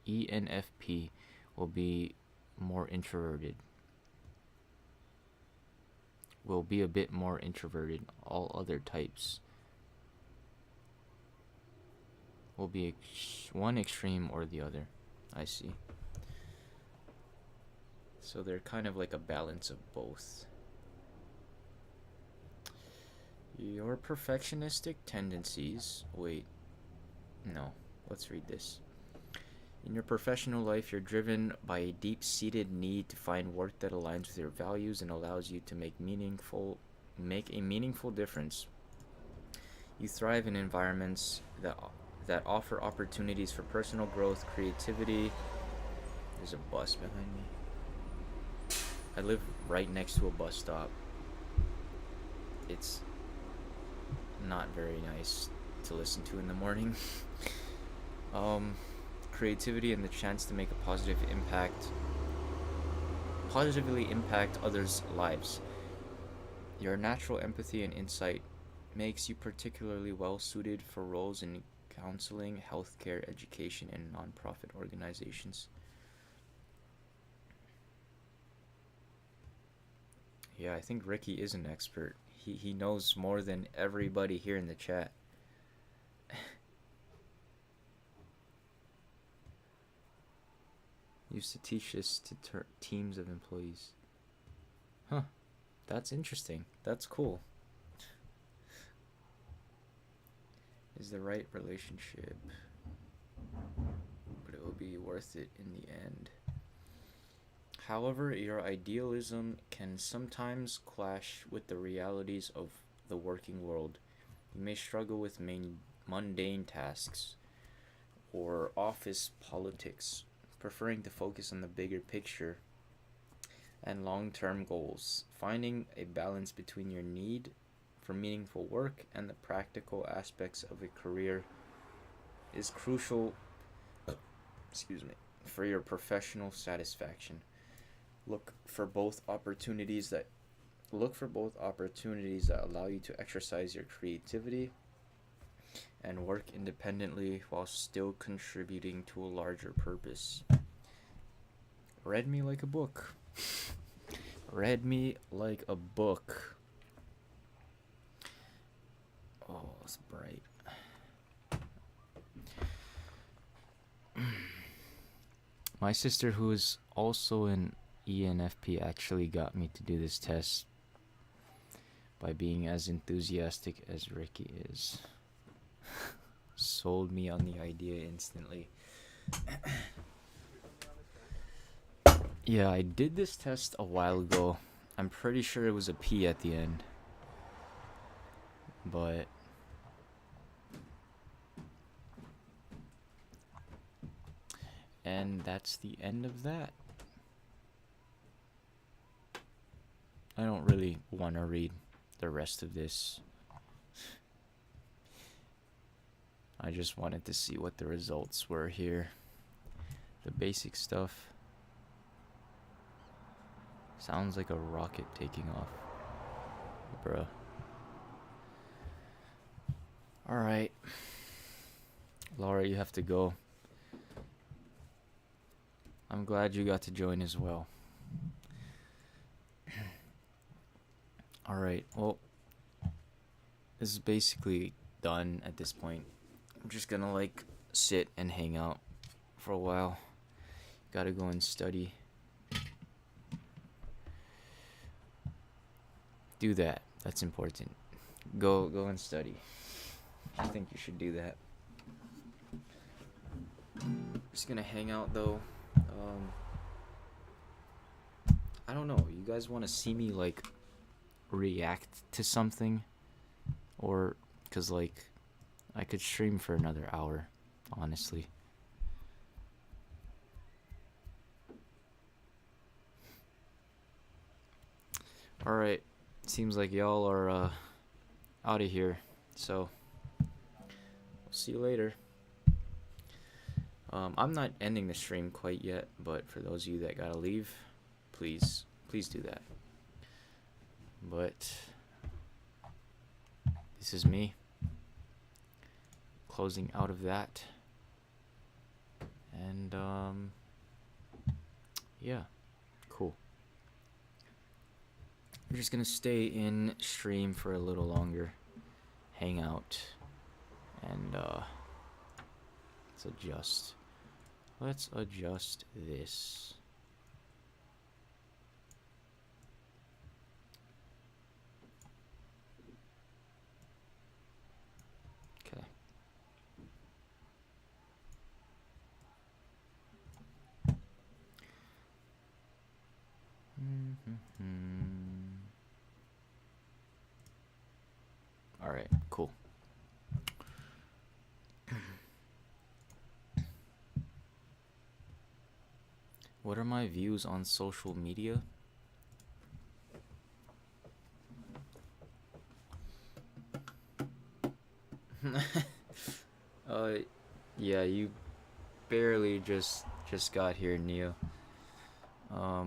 ENFP will be more introverted. Will be a bit more introverted. All other types will be one extreme or the other. I see. So they're kind of like a balance of both. Your perfectionistic tendencies. Wait. No. Let's read this. In your professional life, you're driven by a deep-seated need to find work that aligns with your values and allows you to make a meaningful difference. You thrive in environments that offer opportunities for personal growth, creativity. There's a bus behind me. I live right next to a bus stop. It's not very nice to listen to in the morning. Creativity and the chance to make a positively impact others' lives. Your natural empathy and insight makes you particularly well suited for roles in counseling, healthcare, education, and nonprofit organizations. Yeah, I think Ricky is an expert. He knows more than everybody here in the chat. Used to teach this to teams of employees. Huh. That's interesting. That's cool. Is the right relationship, but it will be worth it in the end. However, your idealism can sometimes clash with the realities of the working world. You may struggle with mundane tasks or office politics, preferring to focus on the bigger picture and long-term goals. Finding a balance between your need for meaningful work and the practical aspects of a career is crucial for your professional satisfaction. Look for both opportunities that allow you to exercise your creativity and work independently while still contributing to a larger purpose. Read me like a book. Read me like a book. Oh, it's bright. My sister, who is also an ENFP, actually got me to do this test by being as enthusiastic as Ricky is. Sold me on the idea instantly. Yeah, I did this test a while ago. I'm pretty sure it was a P at the end. But and that's the end of that. I don't really want to read the rest of this. I just wanted to see what the results were here. The basic stuff. Sounds like a rocket taking off. Bruh. Alright. Laura, you have to go. I'm glad you got to join as well. Alright, well, this is basically done at this point. I'm just gonna, like, sit and hang out for a while. Gotta go and study. Do that. That's important. Go and study. I think you should do that. Just gonna hang out though. I don't know. You guys want to see me like react to something, or cause like I could stream for another hour, honestly. All right. Seems like y'all are out of here. So we'll see you later. I'm not ending the stream quite yet, but for those of you that gotta leave, please do that. But this is me closing out of that, and yeah, cool. I'm just gonna stay in stream for a little longer, hang out, and let's adjust this. Okay. All right, cool. What are my views on social media? Yeah, you barely just got here, Neo. I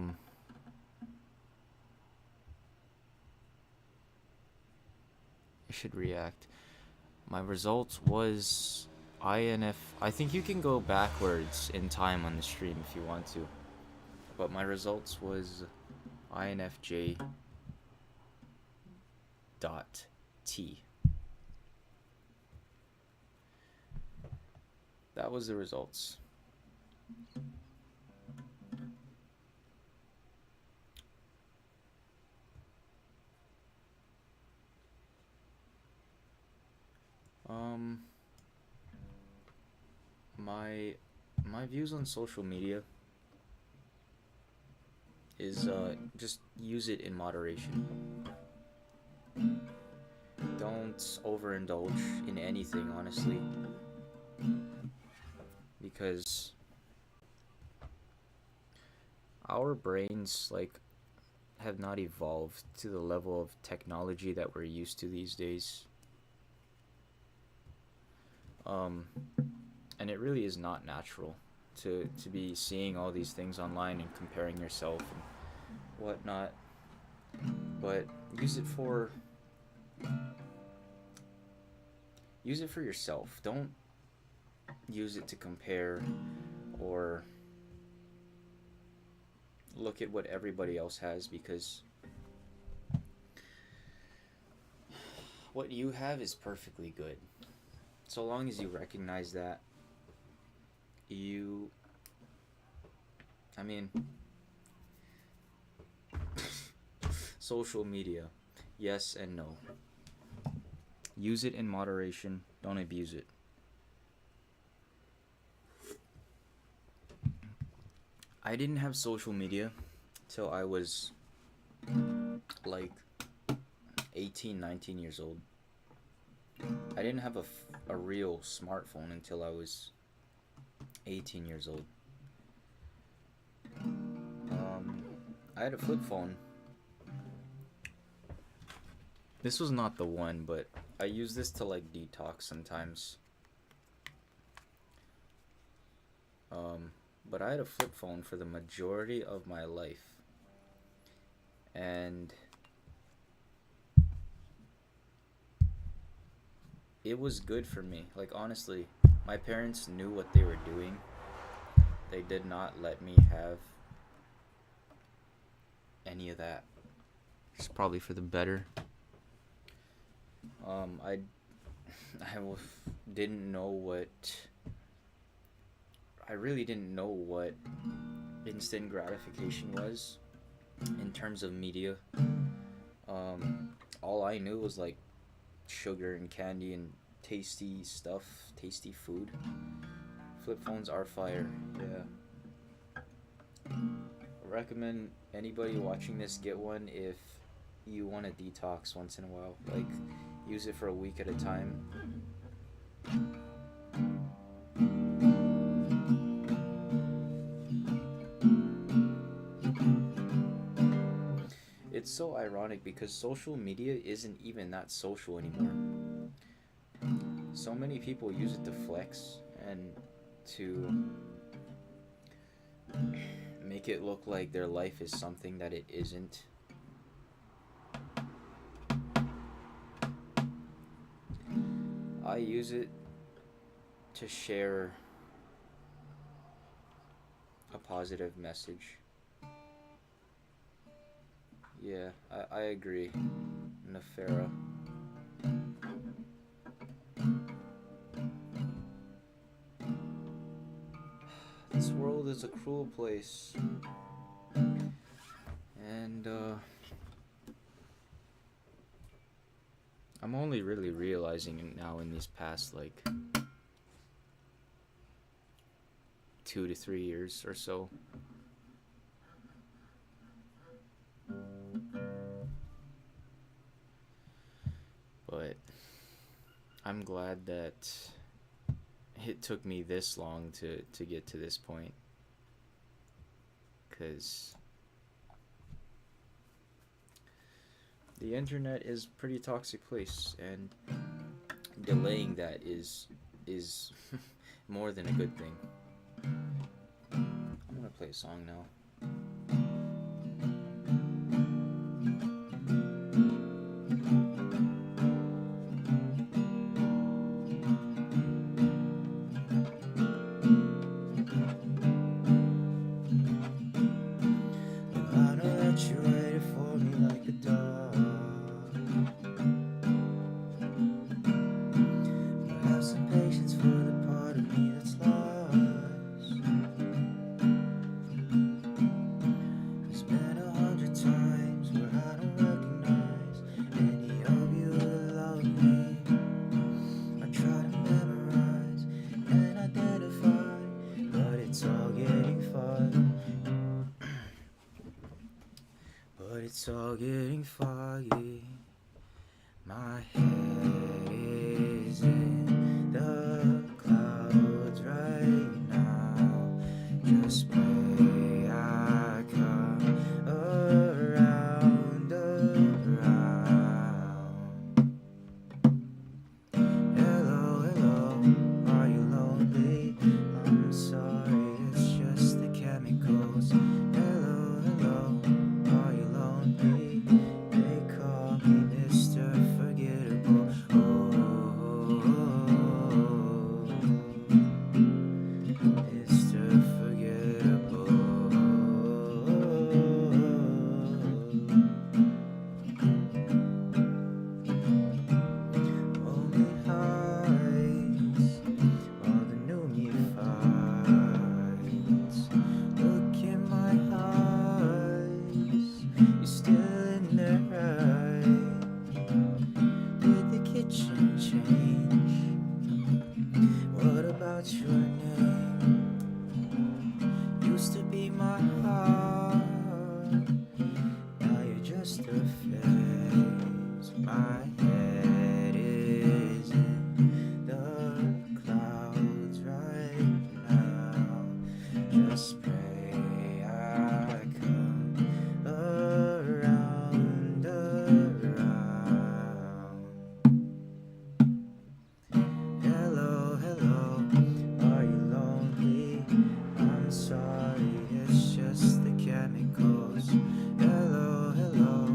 should react. My results was INF. I think you can go backwards in time on the stream if you want to. But my results was INFJ dot T. That was the results. My views on social media is just use it in moderation. Don't overindulge in anything, honestly, because our brains like have not evolved to the level of technology that we're used to these days. And it really is not natural to be seeing all these things online and comparing yourself and whatnot. But use it for yourself. Don't use it to compare or look at what everybody else has, because what you have is perfectly good. So long as you recognize that, social media, yes and no. Use it in moderation, don't abuse it. I didn't have social media till I was like 18, 19 years old. I didn't have a real smartphone until I was 18 years old. I had a flip phone. This was not the one, but I use this to like detox sometimes. But I had a flip phone for the majority of my life. And it was good for me. Like, honestly, my parents knew what they were doing. They did not let me have any of that. It's probably for the better. I didn't know what. I really didn't know what instant gratification was in terms of media. All I knew was like sugar and candy and tasty stuff, tasty food. Flip phones are fire. Yeah. I recommend anybody watching this get one if you want to detox once in a while. Like, use it for a week at a time. It's so ironic because social media isn't even that social anymore. So many people use it to flex and to make it look like their life is something that it isn't. I use it to share a positive message. Yeah, I agree. Nefera. This world is a cruel place. And, I'm only really realizing it now in these past, like, 2 to 3 years or so. But I'm glad that it took me this long to get to this point. Because the internet is a pretty toxic place, and delaying that is more than a good thing. I'm gonna play a song now. It's all getting foggy. My head is in the clouds right now. Just pray I come around, around. Hello, hello, are you lonely? I'm sorry, it's just the chemicals. Hello, hello, are you lonely? They call me Mr. Forgettable. Mr. Forgettable. Only hides all the new me fights. Look in my eyes, you're still in there, right? Did the kitchen change? What about your name? Used to be my heart, now you're just a face. My head is in the clouds right now. Just pray I come around, around. Hello, hello, are you lonely? I'm sorry, it's just the chemicals. Hello, hello,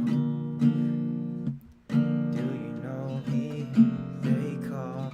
do you know me? They call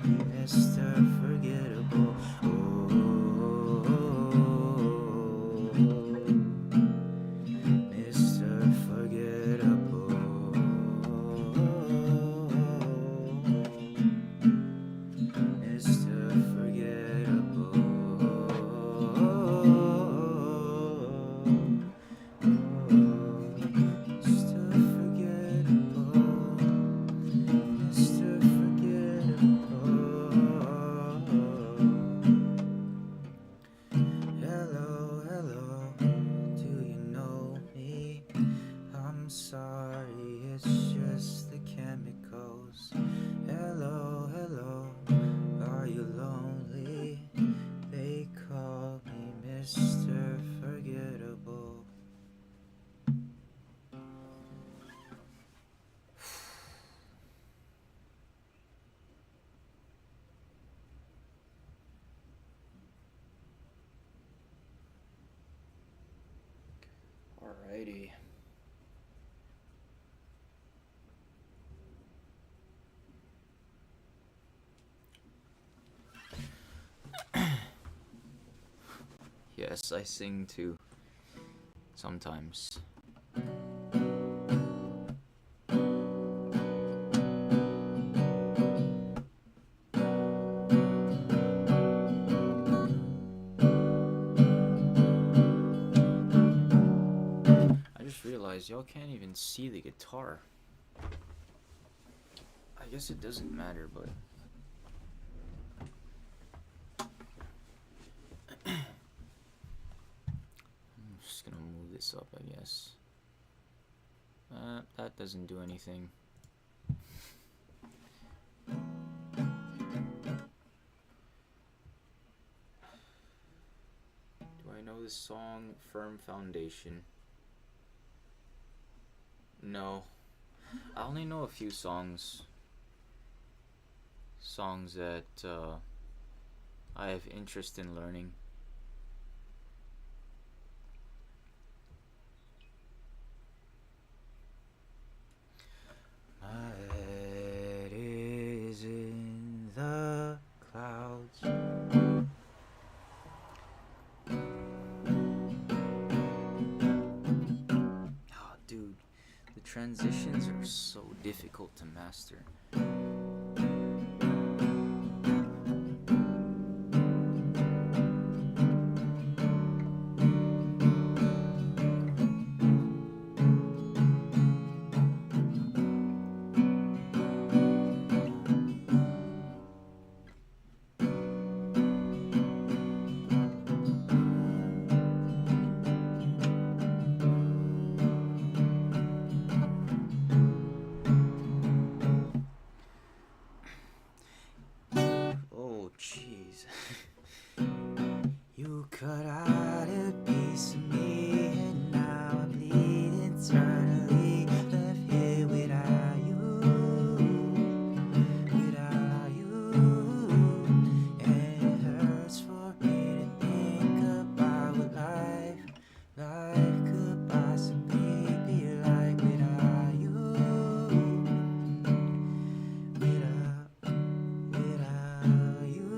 Mr. Forgettable. Alrighty. Yes, I sing too. Sometimes. I just realized y'all can't even see the guitar. I guess it doesn't matter, but I'm just gonna move this up, I guess. That doesn't do anything. Do I know this song, Firm Foundation? No. I only know a few songs. Songs that I have interest in learning. My head is in the clouds. Oh, dude, the transitions are so difficult to master. Oh, jeez. You cut out a piece of me, and now I bleed internally. Left here without you, and it hurts for me to think about what life could possibly be like without you, without you.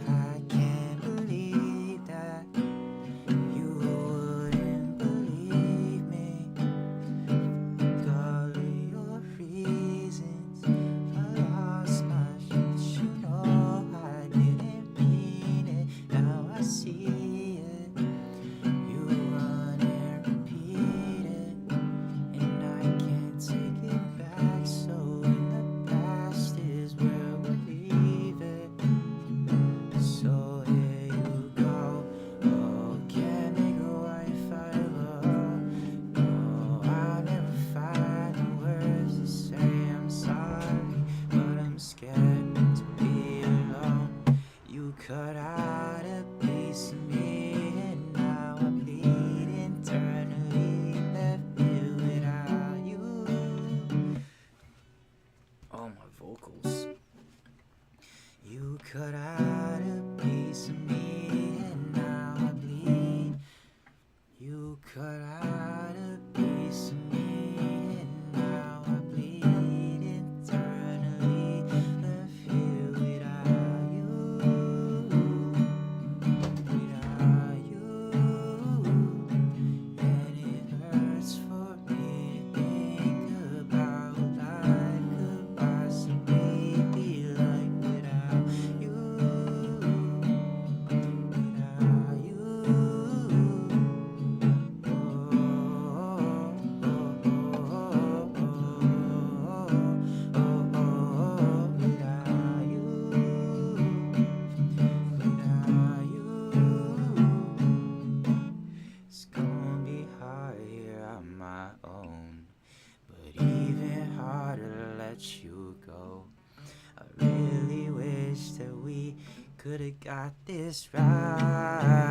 I can't believe that you wouldn't believe me. All of your reasons, I lost my shit. You know I didn't mean it. Now I see it. You run and repeat it, and I can't take it back. So in the past is where we leave it. So here you go. Oh, can't make a wife out of her. Oh, I'll never find the words to say I'm sorry, but I'm scared to be alone. You cut out a piece of me, and now I bleed internally. Left here without you. Oh, my vocals. You cut out a piece of me, and now I bleed. You cut out a piece of me, and now I bleed internally. Left here without you, and it hurts for me to think about what life could possibly be like without you, without you. It's gonna be hard here on my own, but even harder to let you go. I really wish that we could've got this right.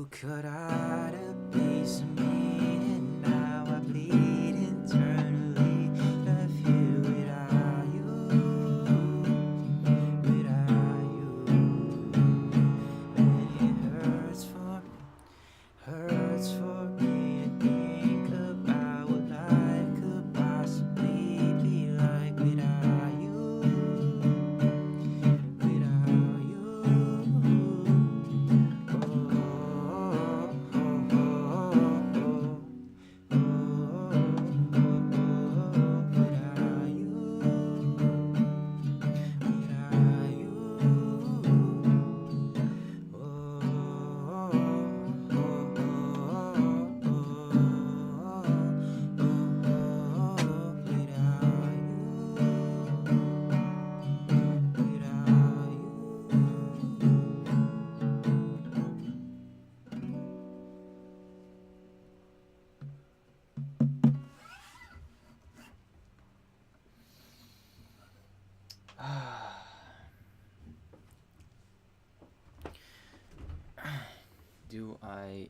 You cut out a piece of me, and now I bleed internally. Left here without you, without you. And it hurts for me to think about what life could possibly be like without you, without you. Do I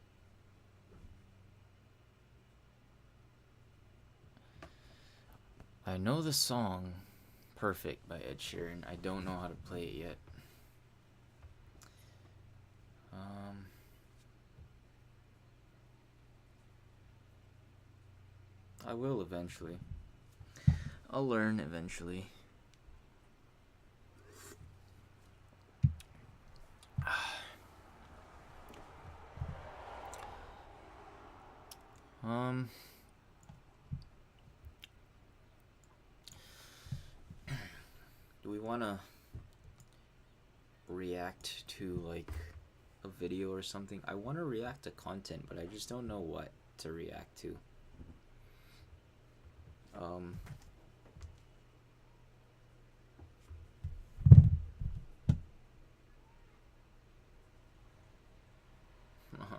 know the song Perfect by Ed Sheeran. I don't know how to play it yet. I will eventually. I'll learn eventually. Do we want to react to like a video or something? I want to react to content, but I just don't know what to react to.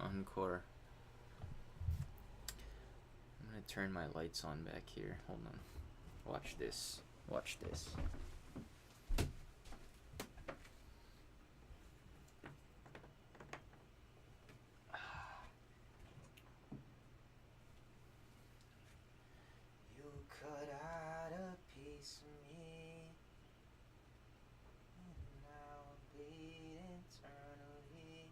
Encore. I'm gonna turn my lights on back here. Hold on. Watch this. Watch this. You cut out a piece of me, and now I bleed internally.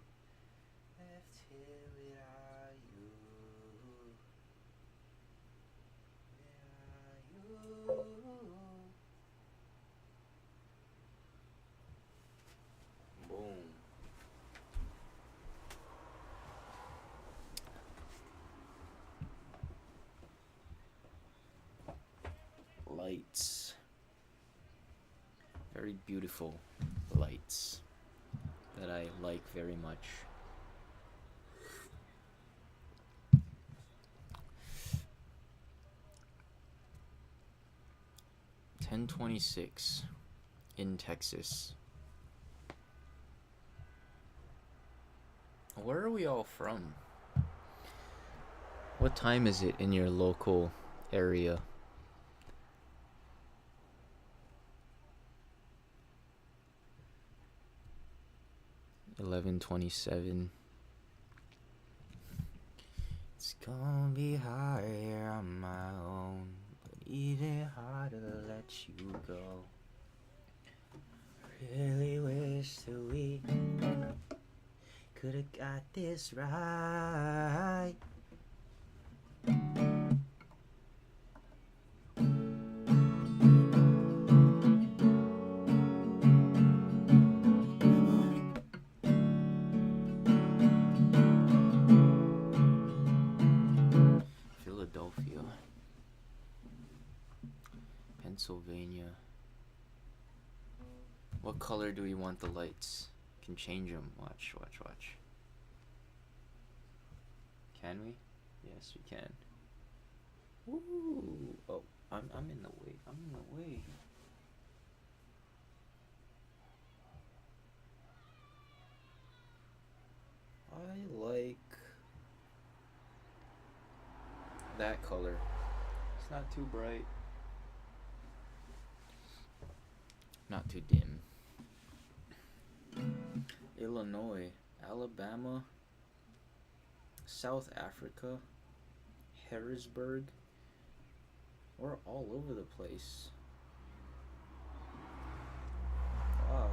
Left here without you, without you. Boom. Lights. Very beautiful lights that I like very much. .26 in Texas. Where are we all from? What time is it in your local area? 11:27. It's gonna be hard here on my own, but even harder to let you go. Really wish that we could've got this right. Philadelphia, Pennsylvania. What color do we want the lights? Can change them. Watch, watch, watch. Can we? Yes, we can. Ooh. Oh, I'm in the way. I'm in the way. I like that color. It's not too bright. Not too dim. Illinois, Alabama, South Africa, Harrisburg. We're all over the place. Wow.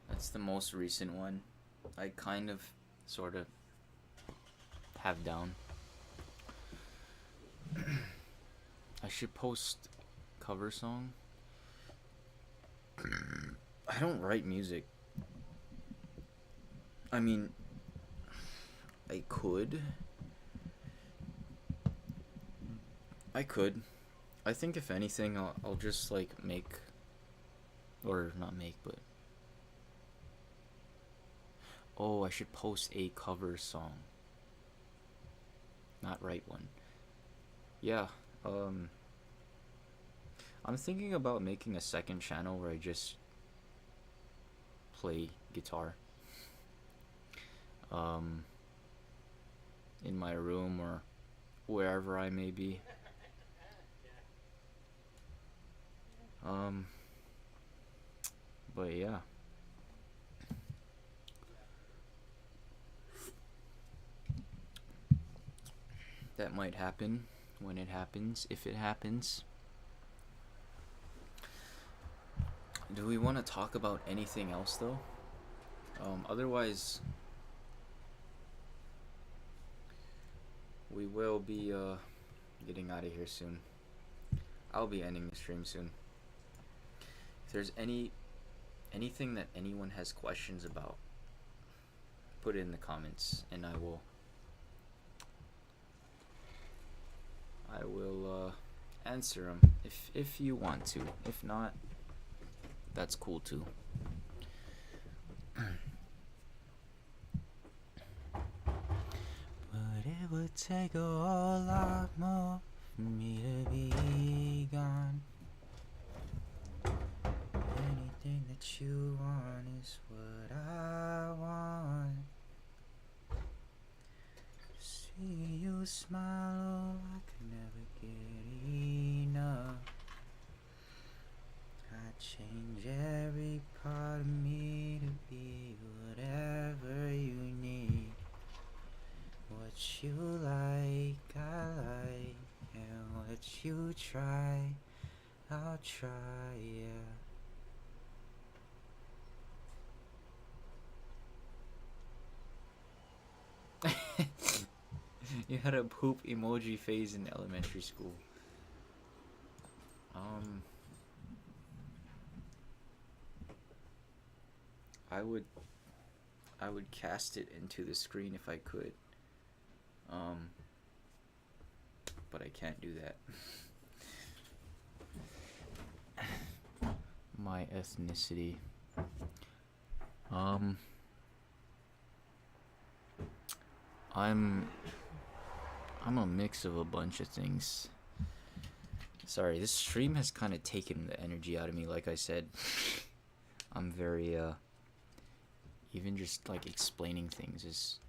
That's the most recent one. I kind of, sort of, have down. I should post cover song. I don't write music. I mean, I could. I think if anything, I'll just like make, or not make, but I should post a cover song, not write one. Yeah, I'm thinking about making a second channel where I just play guitar, in my room or wherever I may be. But yeah. That might happen when it happens, if it happens. Do we want to talk about anything else though? Otherwise, we will be getting out of here soon. I'll be ending the stream soon. If there's anything that anyone has questions about, put it in the comments and I will answer them if you want to. If not, that's cool too. take a whole lot more for me to be gone. Anything that you want is what I want. See you smile, oh, I could never get enough. I change every part of me to be whatever you need. What you like, I like, and what you try, I'll try, yeah. You had a poop emoji phase in elementary school. I would cast it into the screen if I could. But I can't do that. My ethnicity. I'm a mix of a bunch of things. Sorry, this stream has kind of taken the energy out of me, like I said. I'm very, even just, like, explaining things is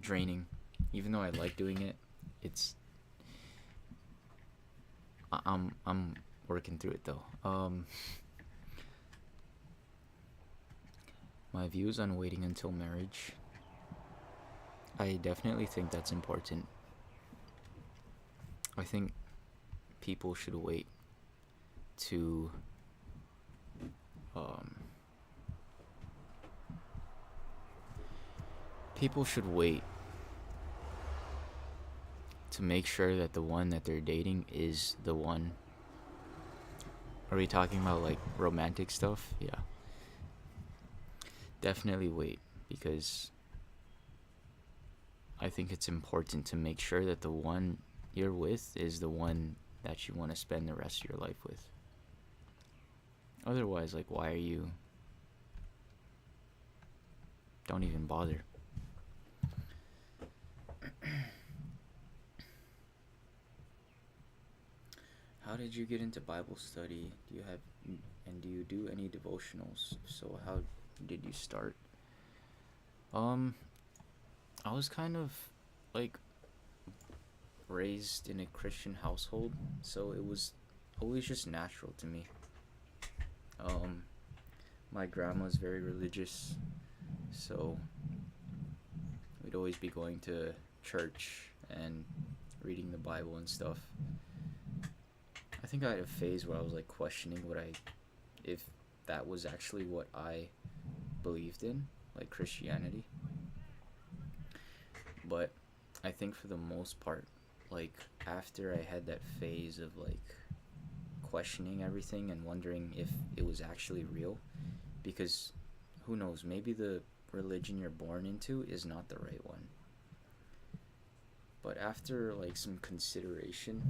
draining. Even though I like doing it, it's... I'm working through it, though. My views on waiting until marriage. I definitely think that's important. I think people should wait to people should wait to make sure that the one that they're dating is the one. Are we talking about, like, romantic stuff? Yeah. Definitely wait, because I think it's important to make sure that the one you're with is the one that you want to spend the rest of your life with. Otherwise, like, why are you... Don't even bother. How did you get into Bible study? Do you do any devotionals? So how did you start? I was kind of, like, raised in a Christian household, so it was always just natural to me. My grandma's very religious, so we'd always be going to church and reading the Bible and stuff. I think I had a phase where I was, like, questioning if that was actually what I believed in, like Christianity. But I think for the most part, like, after I had that phase of, like, questioning everything and wondering if it was actually real, because who knows, maybe the religion you're born into is not the right one. But after, like, some consideration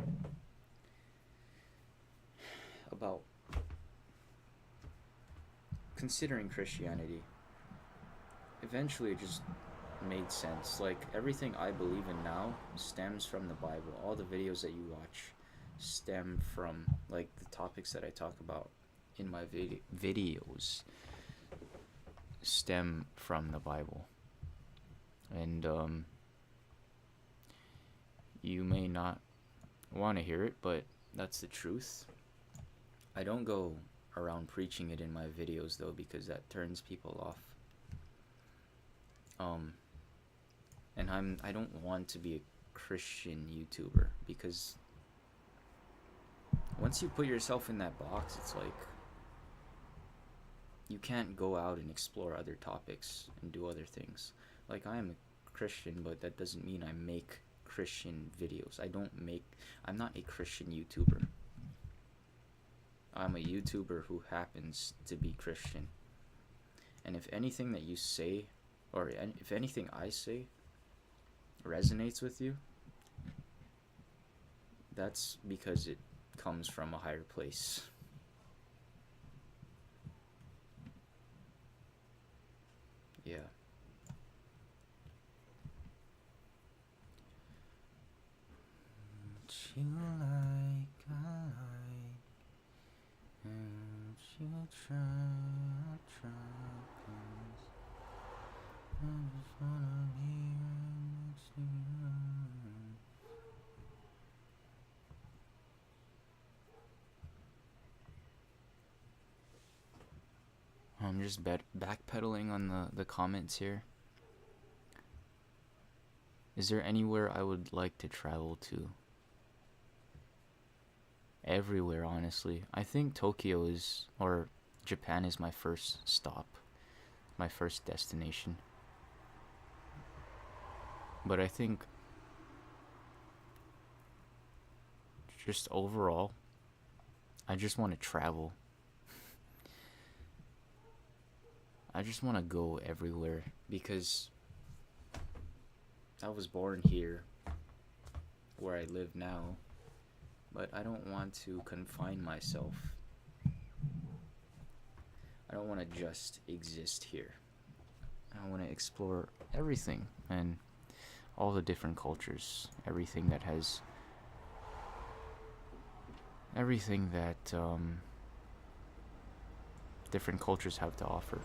about considering Christianity, eventually it just made sense. Like, everything I believe in now stems from the Bible. All the videos that you watch stem from, like, the topics that I talk about in my videos stem from the Bible. And you may not want to hear it, but that's the truth. I don't go around preaching it in my videos, though, because that turns people off. And I don't want to be a Christian YouTuber, because once you put yourself in that box, it's like you can't go out and explore other topics and do other things. Like, I am a Christian, but that doesn't mean I make Christian videos. I'm not a Christian YouTuber. I'm a YouTuber who happens to be Christian. And if anything that you say, or if anything I say resonates with you, that's because it comes from a higher place. Yeah. you like, I like. And you try, I try, 'cause I just wanna be right next to you. I'm just backpedaling on the comments here. Is there anywhere I would like to travel to? Everywhere, honestly. I think Tokyo is, or Japan is my first stop, my first destination. But I think just overall, I just want to travel. I just want to go everywhere because I was born here where I live now, but I don't want to confine myself. I don't want to just exist here. I want to explore everything and all the different cultures, everything that different cultures have to offer.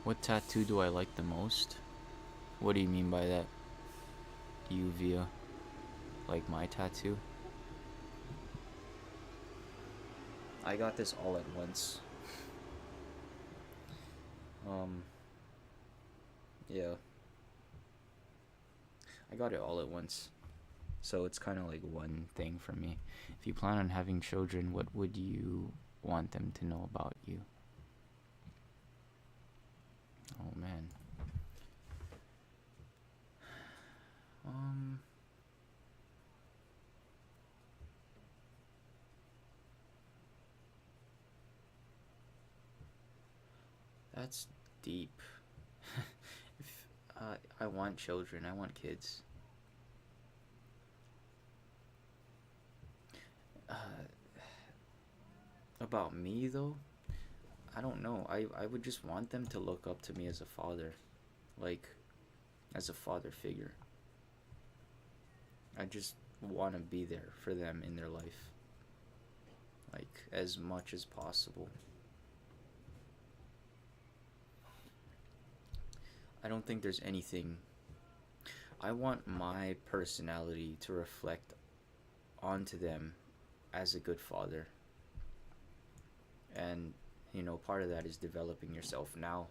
What tattoo do I like the most? What do you mean by that? You, Via? Like my tattoo? I got this all at once. Yeah. I got it all at once. So it's kind of like one thing for me. If you plan on having children, what would you want them to know about you? Oh man. That's deep. If I want children, I want kids. About me though, I don't know. I would just want them to look up to me as a father, like as a father figure. I just want to be there for them in their life, like as much as possible. I don't think there's anything. I want my personality to reflect onto them as a good father. And, part of that is developing yourself now,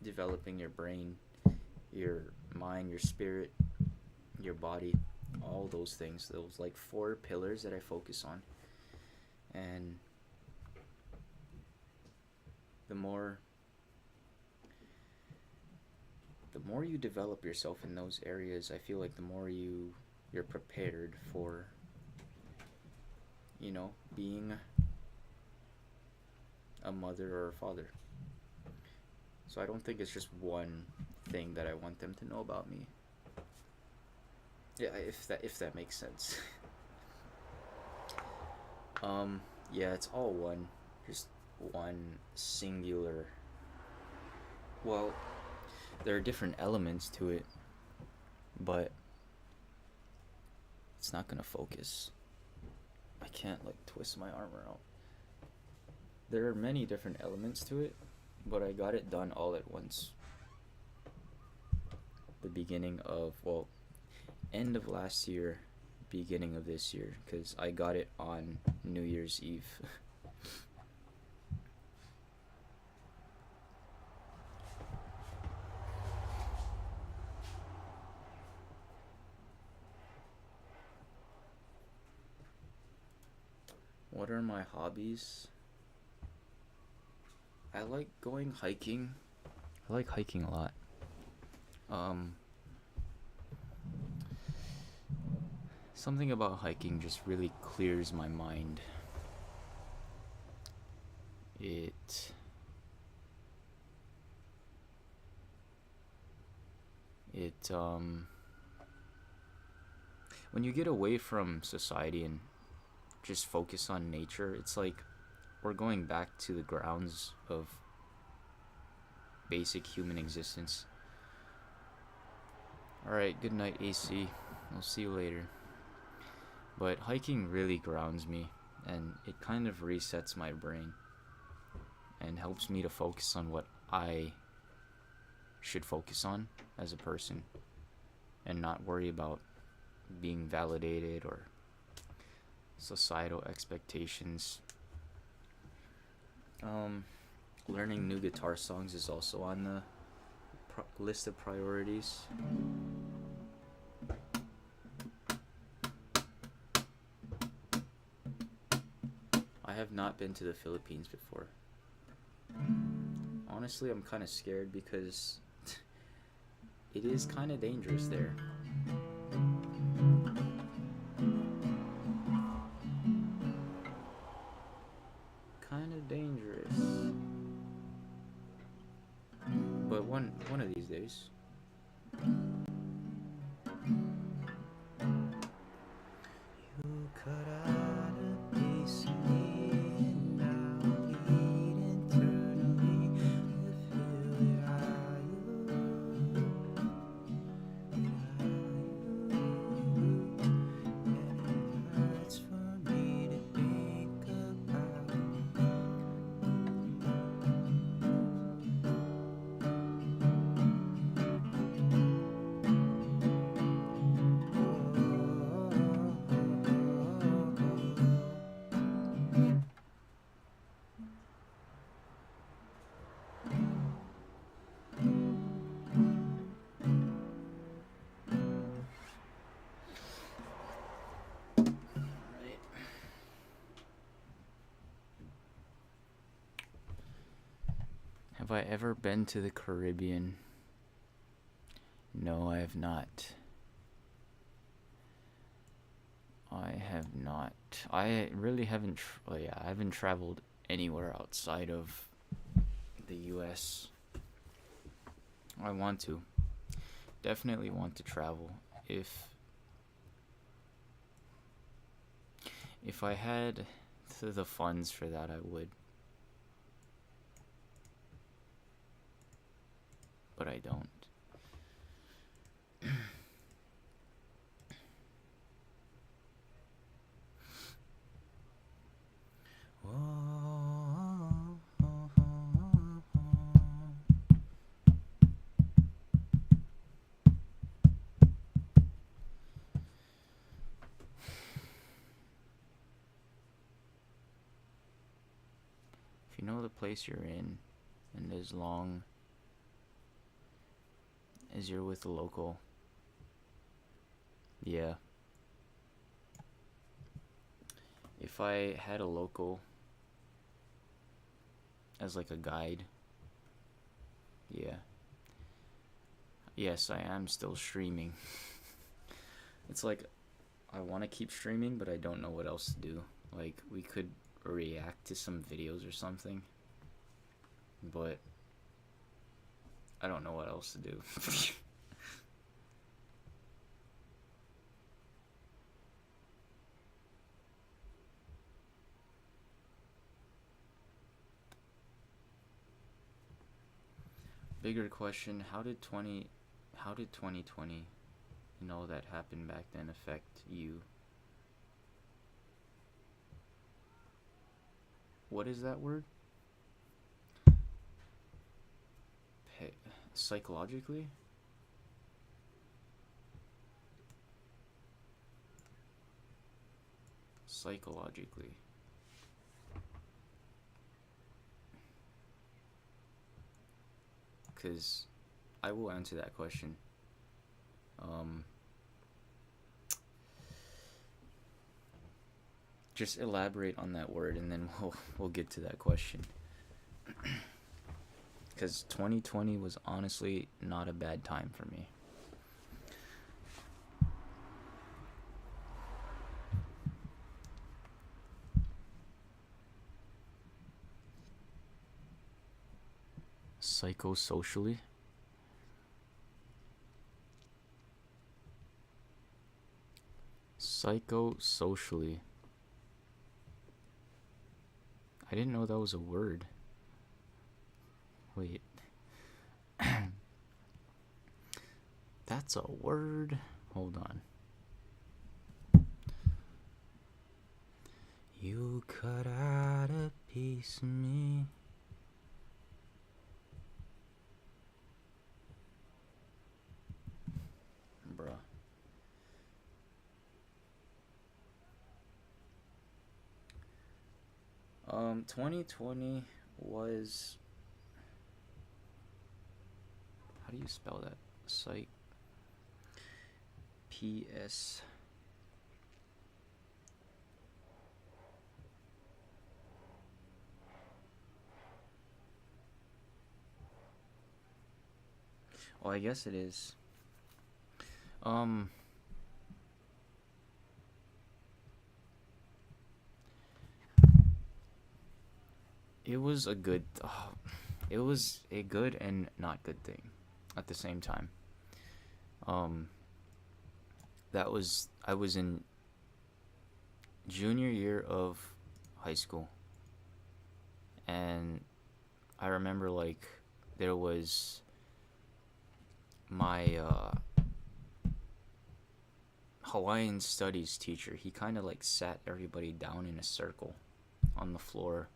developing your brain, your mind, your spirit, your body, all those things. Those like 4 pillars that I focus on. And the more you develop yourself in those areas, I feel like the more you're prepared for, being a mother or a father. So I don't think it's just one thing that I want them to know about me. Yeah, if that makes sense. Yeah, it's all one, just one singular. Well, there are different elements to it, but it's not gonna focus. I can't twist my arm around. There are many different elements to it, but I got it done all at once. The beginning of, end of last year, beginning of this year, because I got it on New Year's Eve. What are my hobbies? I like going hiking. I like hiking a lot. Something about hiking just really clears my mind. It when you get away from society and just focus on nature, it's like we're going back to the grounds of basic human existence. Alright, good night, AC. I'll see you later. But hiking really grounds me, and it kind of resets my brain and helps me to focus on what I should focus on as a person and not worry about being validated or societal expectations. Learning new guitar songs is also on the list of priorities. I have not been to the Philippines before. Honestly, I'm kind of scared because it is kind of dangerous there. Kind of dangerous. But one of these days. You cut out a piece of me and now bleed internally. You feel it, are you? And it hurts for me to think about. Have I ever been to the Caribbean? No, I have not. I really haven't. I haven't traveled anywhere outside of the U.S. I want to. Definitely want to travel. If I had the funds for that, I would. But I don't. If you know the place you're in, and as long as you're with a local, yeah. If I had a local as like a guide, yeah. Yes, I am still streaming. It's like I want to keep streaming, but I don't know what else to do. Like, we could react to some videos or something, but I don't know what else to do. Bigger question, how did 2020, and all that happened back then, affect you? What is that word? Psychologically? Psychologically. Because I will answer that question. Just elaborate on that word, and then we'll get to that question. Because 2020 was honestly not a bad time for me. Psychosocially? Psychosocially. I didn't know that was a word. Wait. That's a word? Hold on. You cut out a piece of me. Bruh. 2020 was... How do you spell that? Psych. PS. Oh, I guess it is. It was a good... it was a good and not good thing at the same time. I was in junior year of high school, and I remember like there was my Hawaiian studies teacher. He kind of like sat everybody down in a circle on the floor,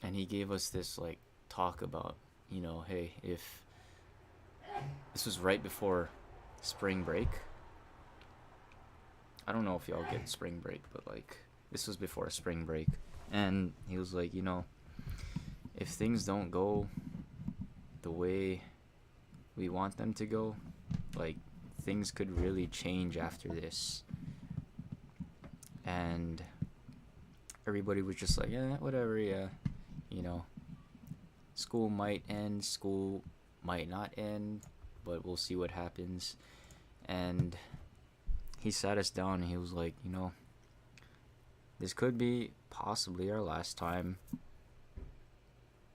and he gave us this like talk about, hey, if this was right before spring break. I don't know if y'all get spring break, but like this was before spring break, and he was like, if things don't go the way we want them to go, like things could really change after this. And everybody was just like, yeah, whatever, yeah, school might end, school might not end, but we'll see what happens. And he sat us down and he was like, this could be possibly our last time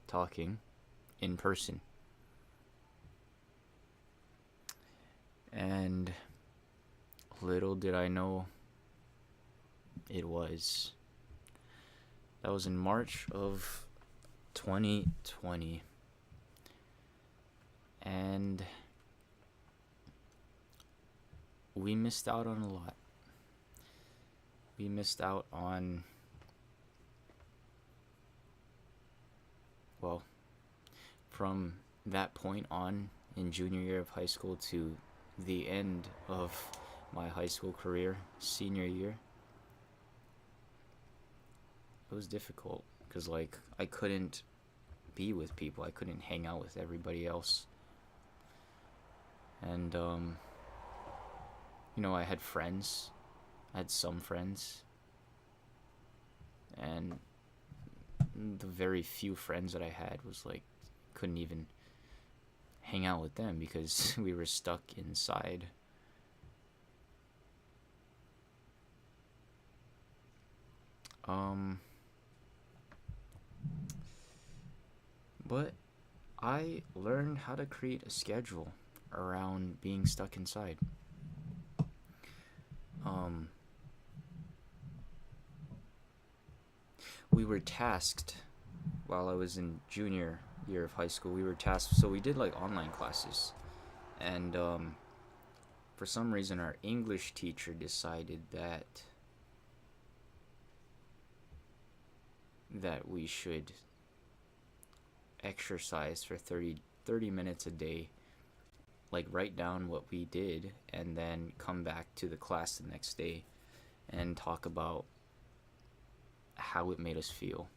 talking in person. And little did I know it was. That was in March of 2020. And we missed out on a lot. We missed out on, well, from that point on in junior year of high school to the end of my high school career, senior year, it was difficult because like I couldn't be with people. I couldn't hang out with everybody else. And I had friends. I had some friends. And the very few friends that I had was like couldn't even hang out with them because we were stuck inside. But I learned how to create a schedule around being stuck inside. We were tasked while I was in junior year of high school. We were tasked, so we did like online classes, and for some reason our English teacher decided that we should exercise for 30 minutes a day, like write down what we did and then come back to the class the next day and talk about how it made us feel.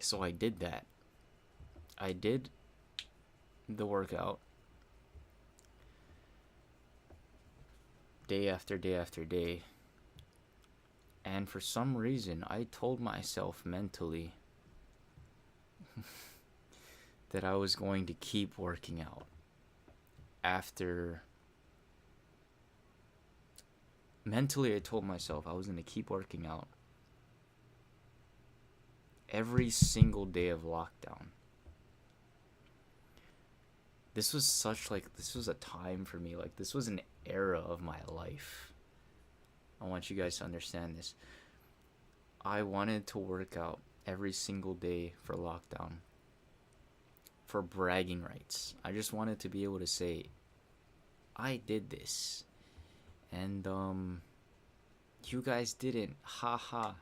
So I did that. I did the workout day after day after day. And for some reason, I told myself mentally that I was going to keep working out after. Mentally, I told myself I was going to keep working out every single day of lockdown. This was a time for me, like this was an era of my life I want you guys to understand this. I wanted to work out every single day for lockdown for bragging rights. I just wanted to be able to say, I did this. And, you guys didn't. Ha ha.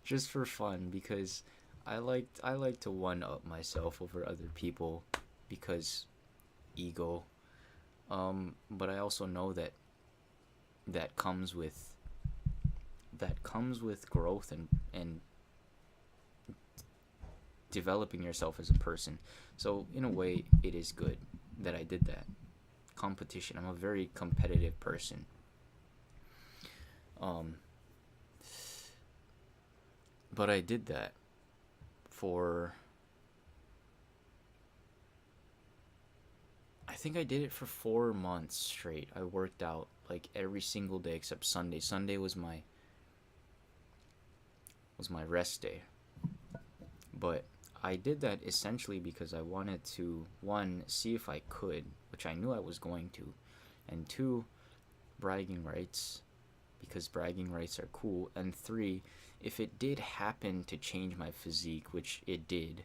Just for fun, because I like to one up myself over other people because ego. But I also know that that comes with growth and developing yourself as a person. So in a way, it is good that I did that. Competition. I'm a very competitive person. Um, but I did that for. I think I did it for 4 months straight. I worked out like every single day except Sunday. Sunday was my rest day. But I did that essentially because I wanted to, one, see if I could, which I knew I was going to, and two, bragging rights, because bragging rights are cool, and three, if it did happen to change my physique, which it did,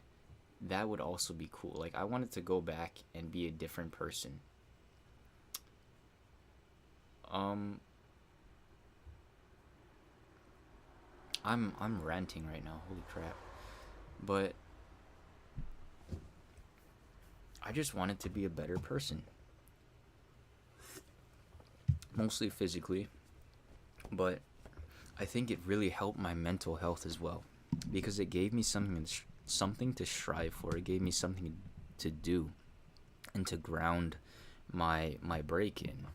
that would also be cool. Like, I wanted to go back and be a different person. Um, I'm ranting right now. Holy crap! But I just wanted to be a better person, mostly physically, but I think it really helped my mental health as well, because it gave me something to strive for. It gave me something to do and to ground my break in.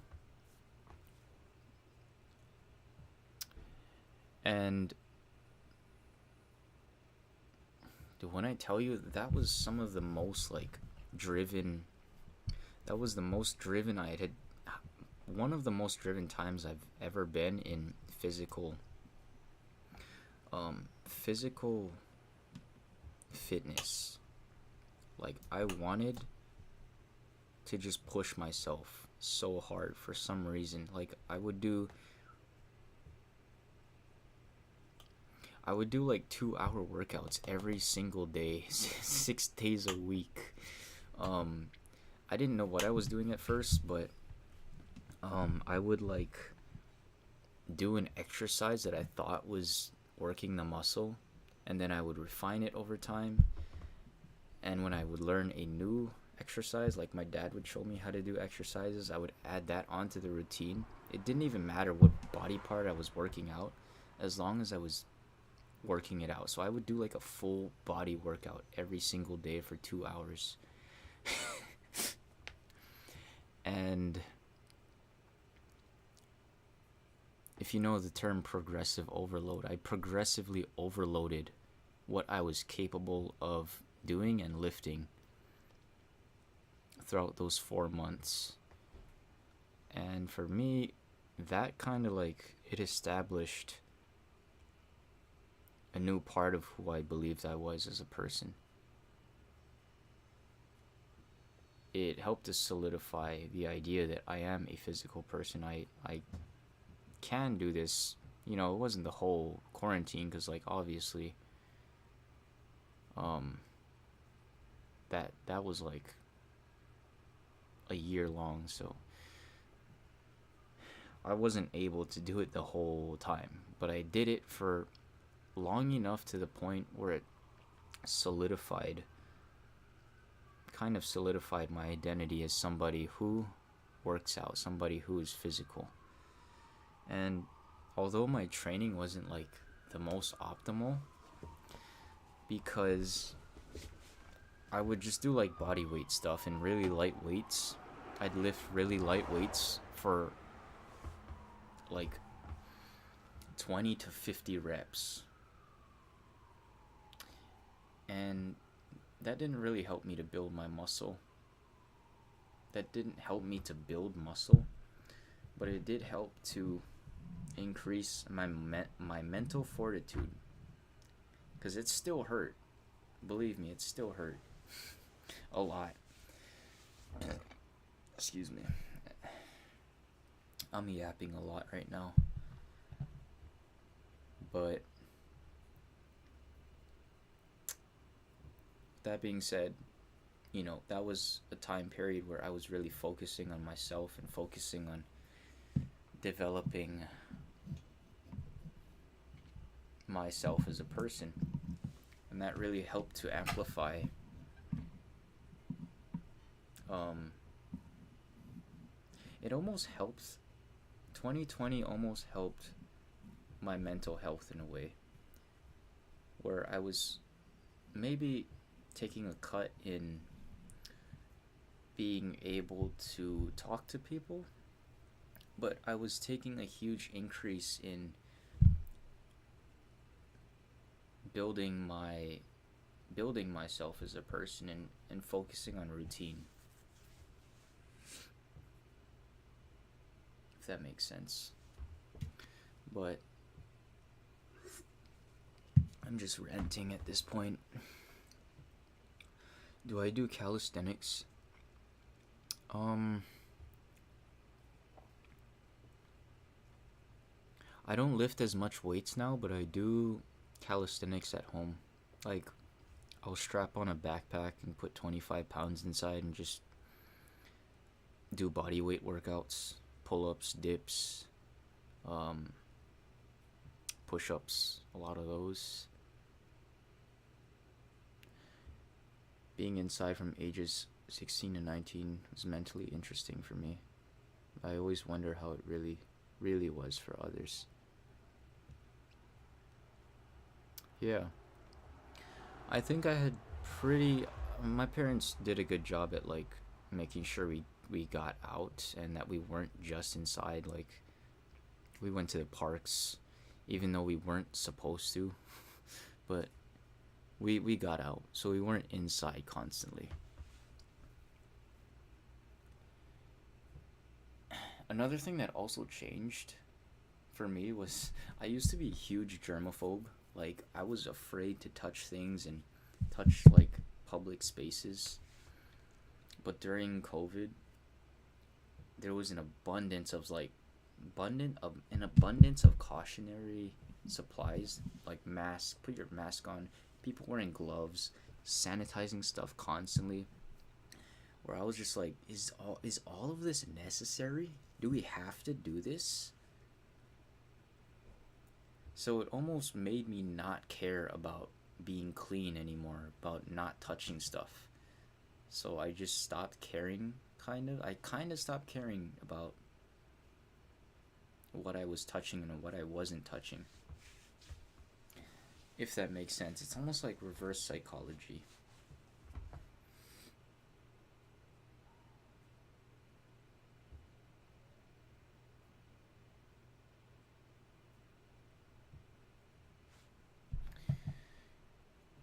And when I tell you that was some of the most like driven, that was the most driven I had, one of the most driven times I've ever been in physical fitness. Like, I wanted to just push myself so hard for some reason. Like, I would do like 2 hour workouts every single day, 6 days a week. I didn't know what I was doing at first, but I would like do an exercise that I thought was working the muscle, and then I would refine it over time. And when I would learn a new exercise, like my dad would show me how to do exercises, I would add that onto the routine. It didn't even matter what body part I was working out, as long as I was working it out. So I would do like a full body workout every single day for 2 hours. And if you know the term progressive overload, I progressively overloaded what I was capable of doing and lifting throughout those 4 months. And for me, that kind of like, it established a new part of who I believed I was as a person. It helped to solidify the idea that I am a physical person. I can do this. You know, it wasn't the whole quarantine, because like obviously that was like a year long, so I wasn't able to do it the whole time, but I did it for long enough to the point where it solidified my identity as somebody who works out, somebody who is physical. And although my training wasn't like the most optimal, because I would just do like body weight stuff and really light weights. I'd lift really light weights for like 20 to 50 reps. And that didn't really help me to build my muscle. That didn't help me to build muscle, but it did help to increase my mental fortitude, because it still hurt. Believe me, it still hurt a lot. Excuse me. I'm yapping a lot right now. But that being said, that was a time period where I was really focusing on myself and focusing on developing myself as a person. And that really helped to amplify it almost helped 2020 almost helped my mental health in a way where I was maybe taking a cut in being able to talk to people, but I was taking a huge increase in building myself as a person and focusing on routine. If that makes sense. But I'm just ranting at this point. Do I do calisthenics? I don't lift as much weights now, but I do calisthenics at home. Like, I'll strap on a backpack and put 25 pounds inside and just do body weight workouts, pull-ups, dips, push-ups, a lot of those. Being inside from ages 16 to 19 was mentally interesting for me. I always wonder how it really was for others. Yeah. I think I had my parents did a good job at like making sure we got out and that we weren't just inside. Like, we went to the parks even though we weren't supposed to. But we got out, so we weren't inside constantly. Another thing that also changed for me was I used to be a huge germaphobe. Like, I was afraid to touch things and touch like public spaces. But during COVID, there was an abundance of cautionary supplies, like masks, put your mask on, people wearing gloves, sanitizing stuff constantly. Where I was just like, is all of this necessary? Do we have to do this? So it almost made me not care about being clean anymore, about not touching stuff. So I just stopped caring, kind of. I kind of stopped caring about what I was touching and what I wasn't touching. If that makes sense. It's almost like reverse psychology.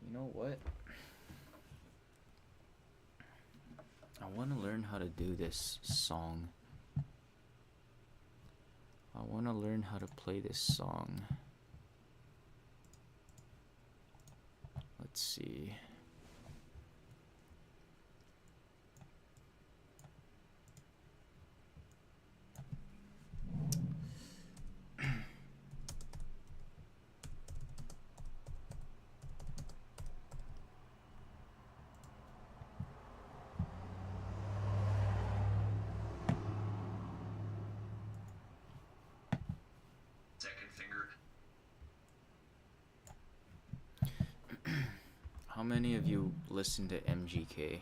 You know what? I want to learn how to do this song. I want to learn how to play this song. Let's see. How many of you listen to MGK?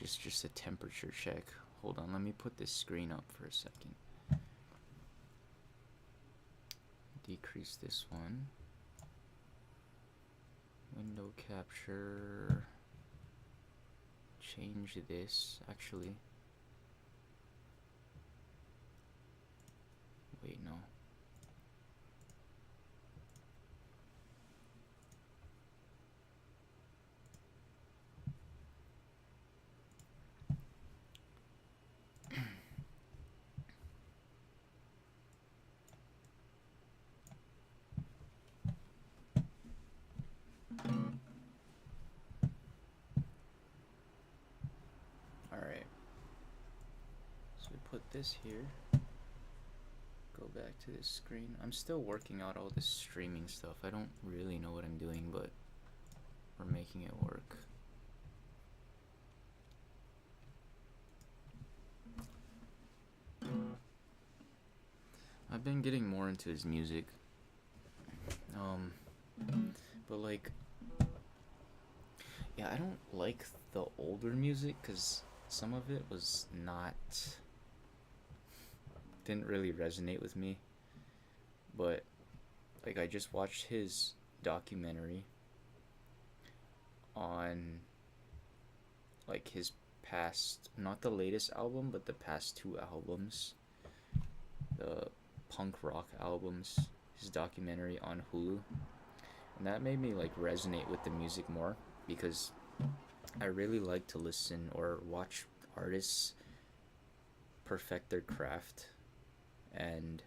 Just a temperature check. Hold on, let me put this screen up for a second. Decrease this one. Window capture. Change this, actually. Wait, no. put this here. Go back to this screen. I'm still working out all this streaming stuff. I don't really know what I'm doing, but we're making it work. I've been getting more into his music. But like, yeah, I don't like the older music because some of it was not, didn't really resonate with me. But like, I just watched his documentary on like his past, not the latest album, but the past two albums, the punk rock albums, his documentary on Hulu. And that made me like resonate with the music more because I really like to listen or watch artists perfect their craft, and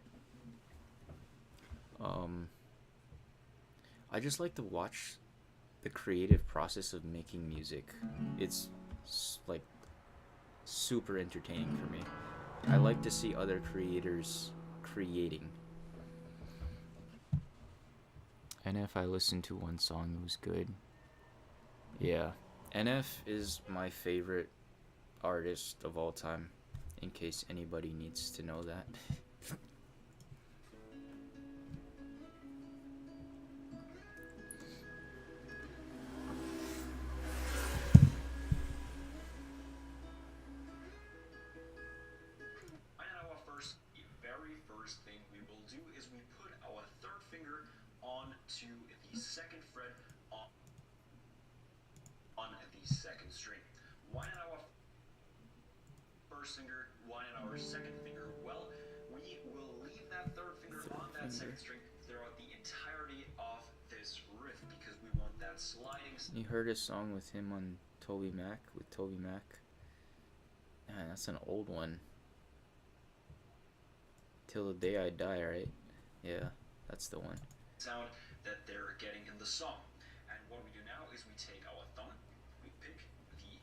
I just like to watch the creative process of making music. It's like super entertaining for me. I like to see other creators creating. And if I listened to one song, it was good. Yeah. NF is my favorite artist of all time, in case anybody needs to know that. You heard a song with him on Toby Mac, with Toby Mac? Man, that's an old one. Till the Day I Die, right? Yeah, that's the one. Sound that they're getting in the song. And what we do now is we take our thumb, we pick the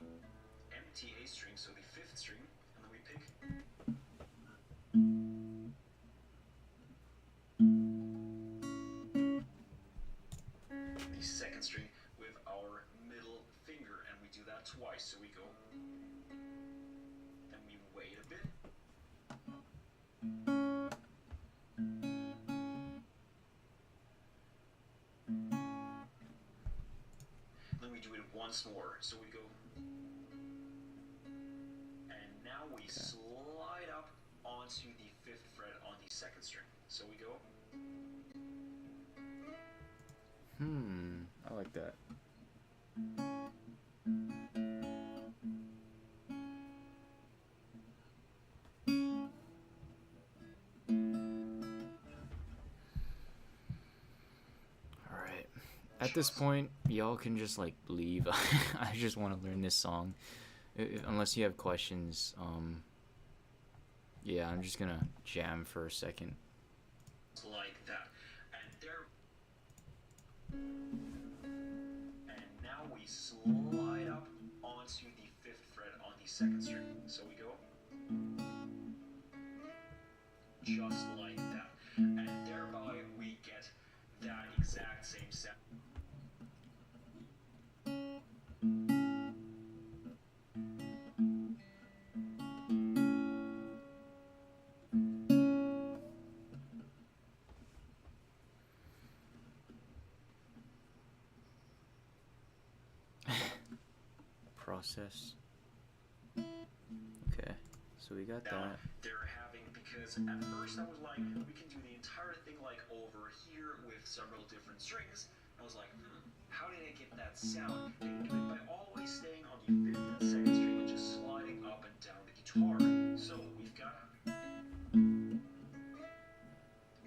empty A string, so the fifth string, and then we pick the second string with our middle finger, and we do that twice. So we go, then we wait a bit. Then we do it once more. So we go, and now we slide up onto the fifth fret on the second string. So we go. I like that. Alright. At this point, y'all can just like leave. I just want to learn this song. Unless you have questions, yeah, I'm just gonna jam for a second. Like that. And now we slide up onto the fifth fret on the second string. So we go just like that. And thereby we get that exact same sound. Process. Okay, so we got that. They're having, because at first I was like, we can do the entire thing like over here with several different strings. I was like, how did I get that sound? They can do it by always staying on the fifth and second string and just sliding up and down the guitar. So we've got.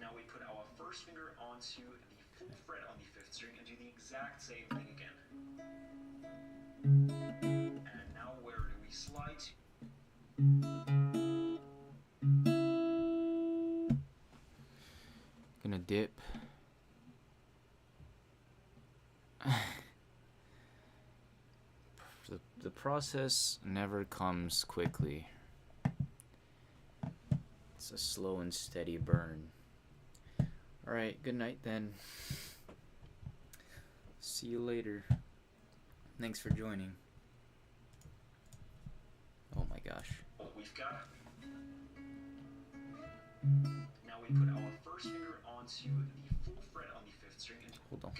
Now we put our first finger onto the full fret on the fifth string and do the exact same thing again. And now where do we slide to? Gonna dip. The process never comes quickly. It's a slow and steady burn. Alright, good night then. See you later. Thanks for joining. Oh my gosh. We've got. Now we put our first finger onto the full fret on the 5th string. And Hold on.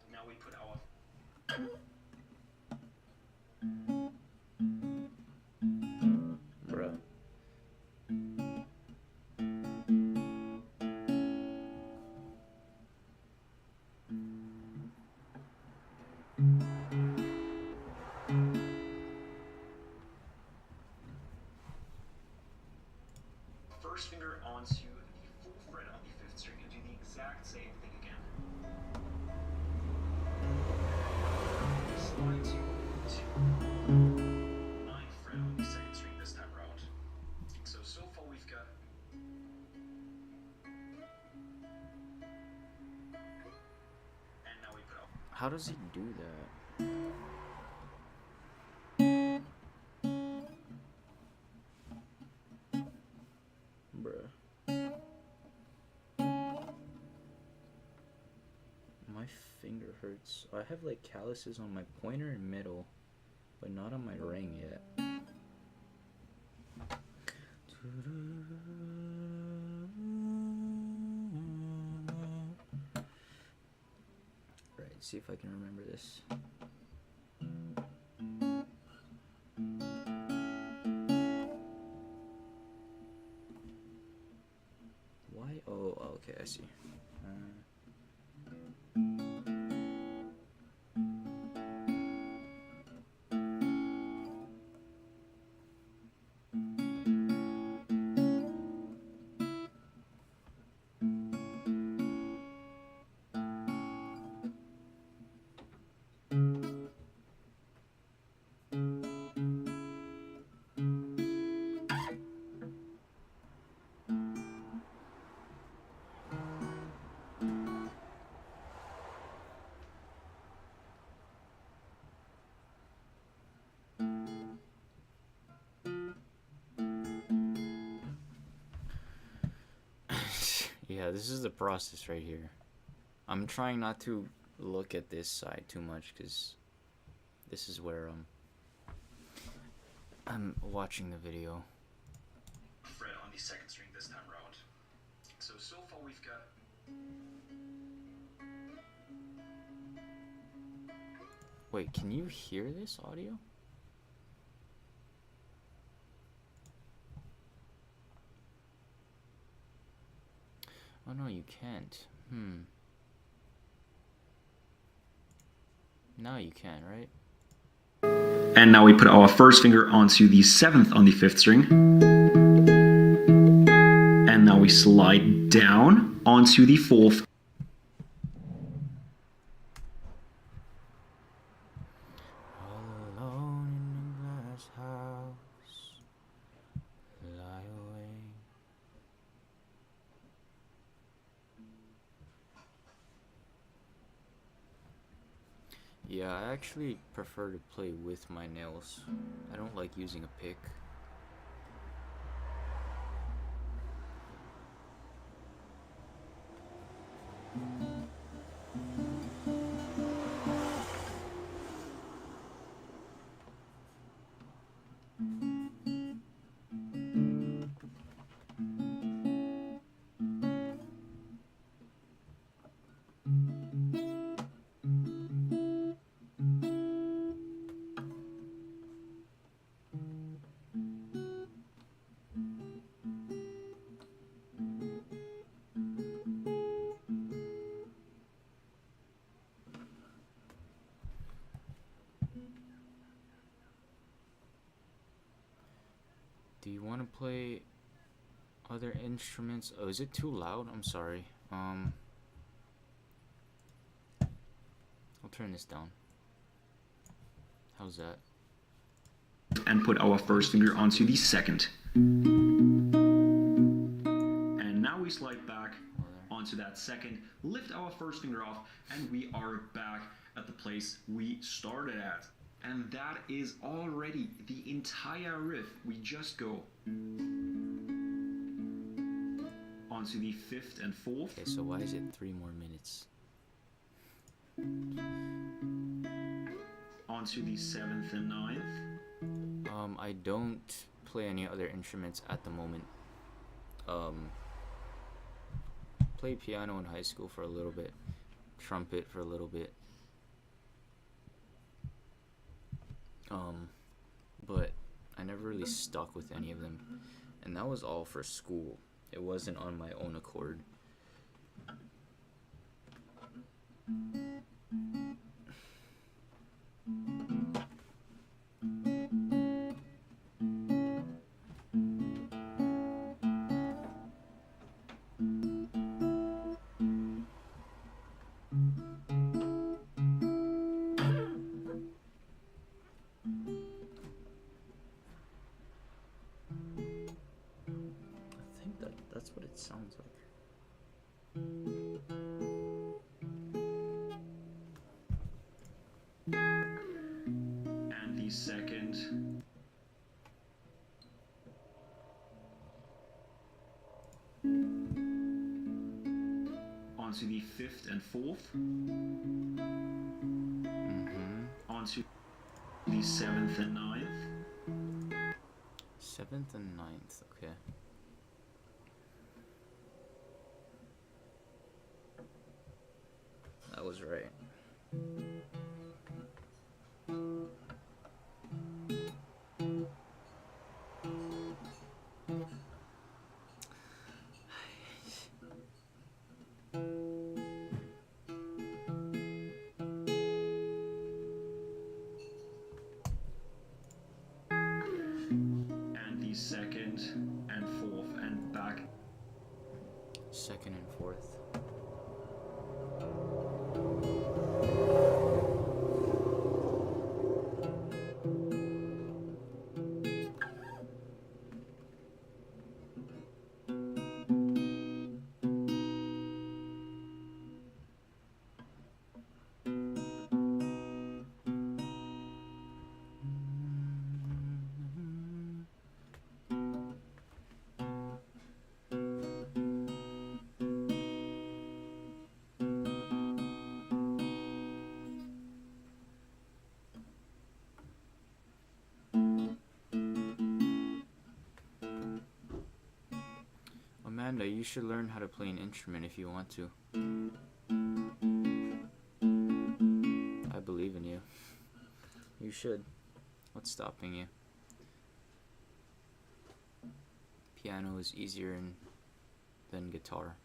Now we put our. Bruh. First finger onto the full fret on the 5th string and do the exact same thing again. Slide to 9th fret on the 2nd string this time around. So far we've got. And now we put up. How does he do that? Bruh. My finger hurts. I have like calluses on my pointer and middle, but not on my ring yet. Right, see if I can remember this. Why? Oh, okay, I see. Yeah, this is the process right here. I'm trying not to look at this side too much because this is where I'm watching the video. Fret on the 2nd string this time around. So far we've got. Wait, can you hear this audio? Oh no, you can't. Now you can, right? And now we put our first finger onto the 7th on the 5th string. And now we slide down onto the 4th. All alone in a glass house, lie awake. Yeah, I actually prefer to play with my nails. I don't like using a pick. Do you want to play other instruments? Oh, is it too loud? I'm sorry. I'll turn this down. How's that? And put our first finger onto the 2nd. And now we slide back onto that 2nd, lift our first finger off, and we are back at the place we started at. And that is already the entire riff. We just go onto the 5th and 4th. Okay, so why is it 3 more minutes? Onto the 7th and 9th. I don't play any other instruments at the moment. Played piano in high school for a little bit, trumpet for a little bit. But I never really stuck with any of them, and that was all for school. It wasn't on my own accord. That's what it sounds like. And the 2nd. Onto the 5th and 4th. Onto the 7th and 9th. 7th and 9th, okay. That was right. And the 2nd and 4th and back. 2nd and 4th. Amanda, you should learn how to play an instrument if you want to. I believe in you. You should. What's stopping you? Piano is easier than guitar.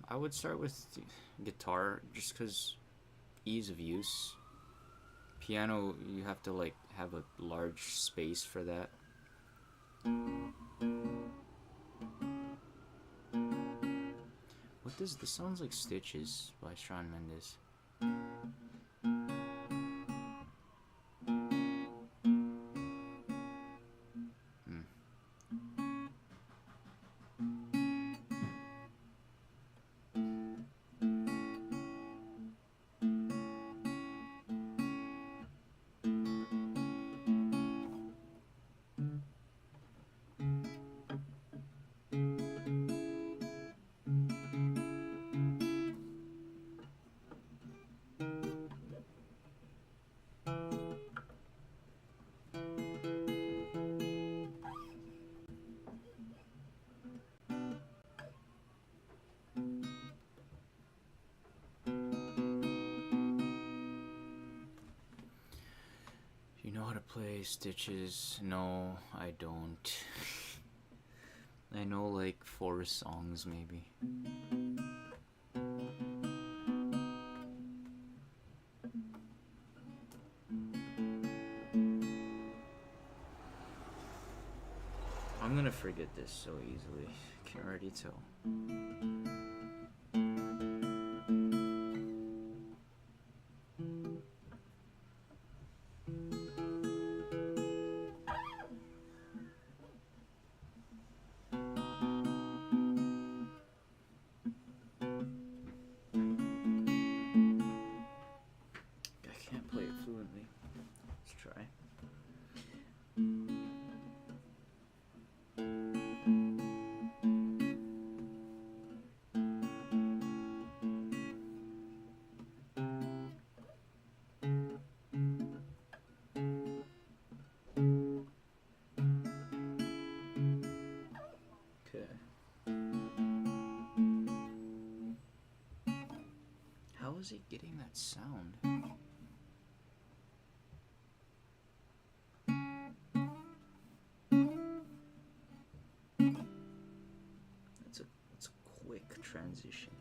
I would start with guitar just because ease of use. Piano, you have to like have a large space for that. What does this sounds like Stitches by Shawn Mendes. know how to play Stitches. No, I don't. I know like 4 songs maybe. I'm gonna forget this so easily. I can already tell. I can't play it fluently. Let's try. How is it getting that sound? That's a quick transition.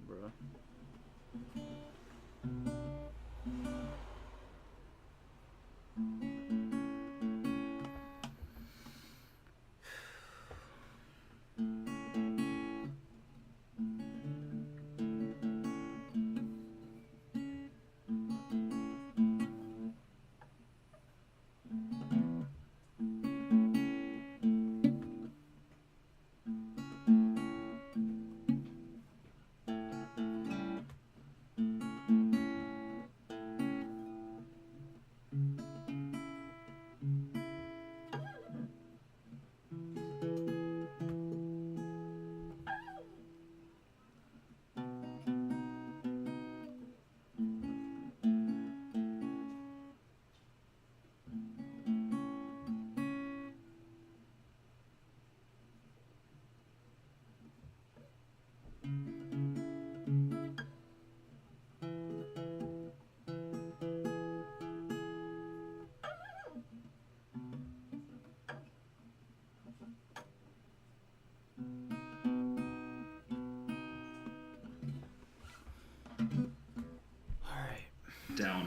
Bruh. Alright. Down.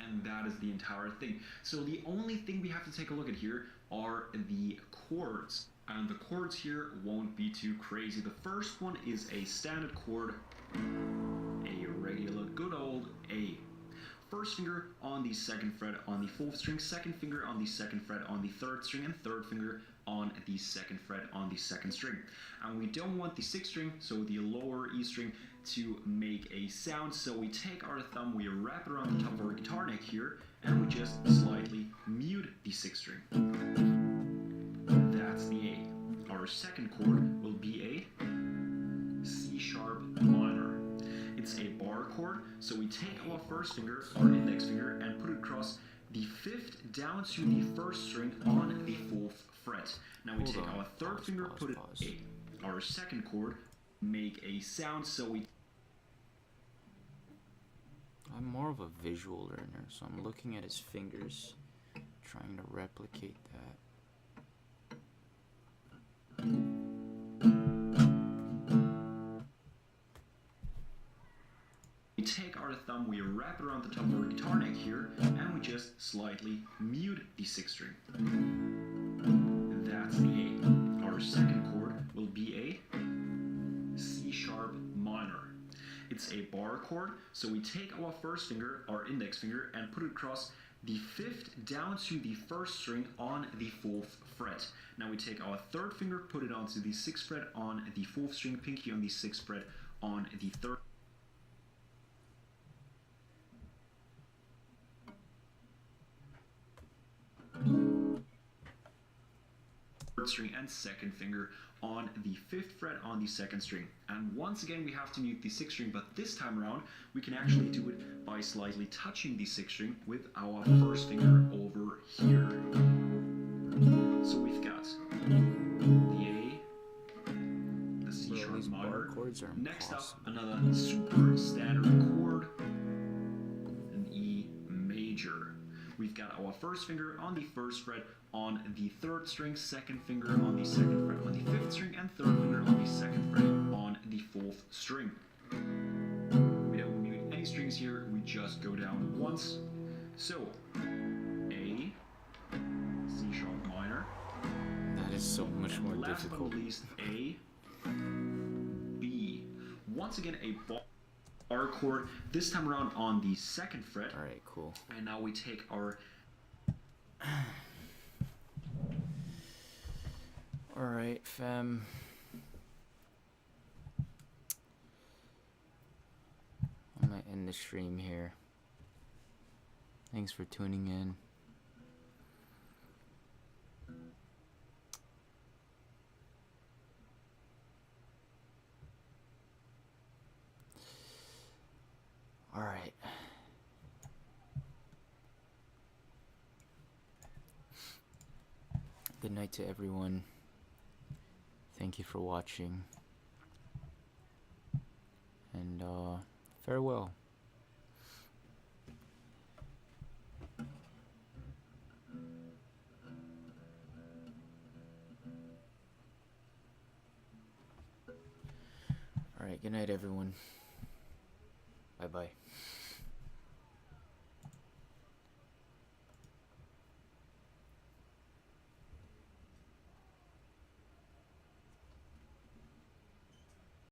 And that is the entire thing. So the only thing we have to take a look at here are the chords. And the chords here won't be too crazy. The first one is a standard chord, a regular good old A. First finger on the second fret on the fourth string, second finger on the second fret on the third string, and third finger on the second fret on the second string. And we don't want the sixth string, so the lower E string, to make a sound, so we take our thumb, we wrap it around the top of our guitar neck here, and we just slightly mute the sixth string. That's the A. Our second chord will be a C sharp minor. It's a bar chord, so we take our first finger, our index finger, and put it across the fifth down to the first string on the fourth fret. Now we take our third finger, put it A. Our second chord, make a sound, so we... I'm more of a visual learner, so I'm looking at his fingers, trying to replicate that. We take our thumb, we wrap it around the top of our guitar neck here, and we just slightly mute the sixth string. That's the A. Our second chord will be a C sharp minor. It's a bar chord, so we take our first finger, our index finger, and put it across the fifth down to the first string on the fourth fret. Now we take our third finger, put it onto the sixth fret on the fourth string, pinky on the sixth fret on the third. string and second finger on the 5th fret on the 2nd string. And once again we have to mute the 6th string, but this time around we can actually do it by slightly touching the 6th string with our 1st finger over here. So we've got the A, the C sharp minor. Next up, another super standard chord, an E major. We've got our 1st finger on the 1st fret on the 3rd string, 2nd finger on the 2nd fret on the 5th string, and 3rd finger on the 2nd fret on the 4th string. We don't mute any strings here, we just go down once. So, A, C sharp minor. That is so much more last difficult. but not least, A, B. Once again, a bar chord, this time around on the 2nd fret. Alright, cool. And now we take our... Alright, fam. I'm gonna end the stream here. Thanks for tuning in. Alright. Good night to everyone. Thank you for watching. And farewell. Alright, good night everyone. Bye bye.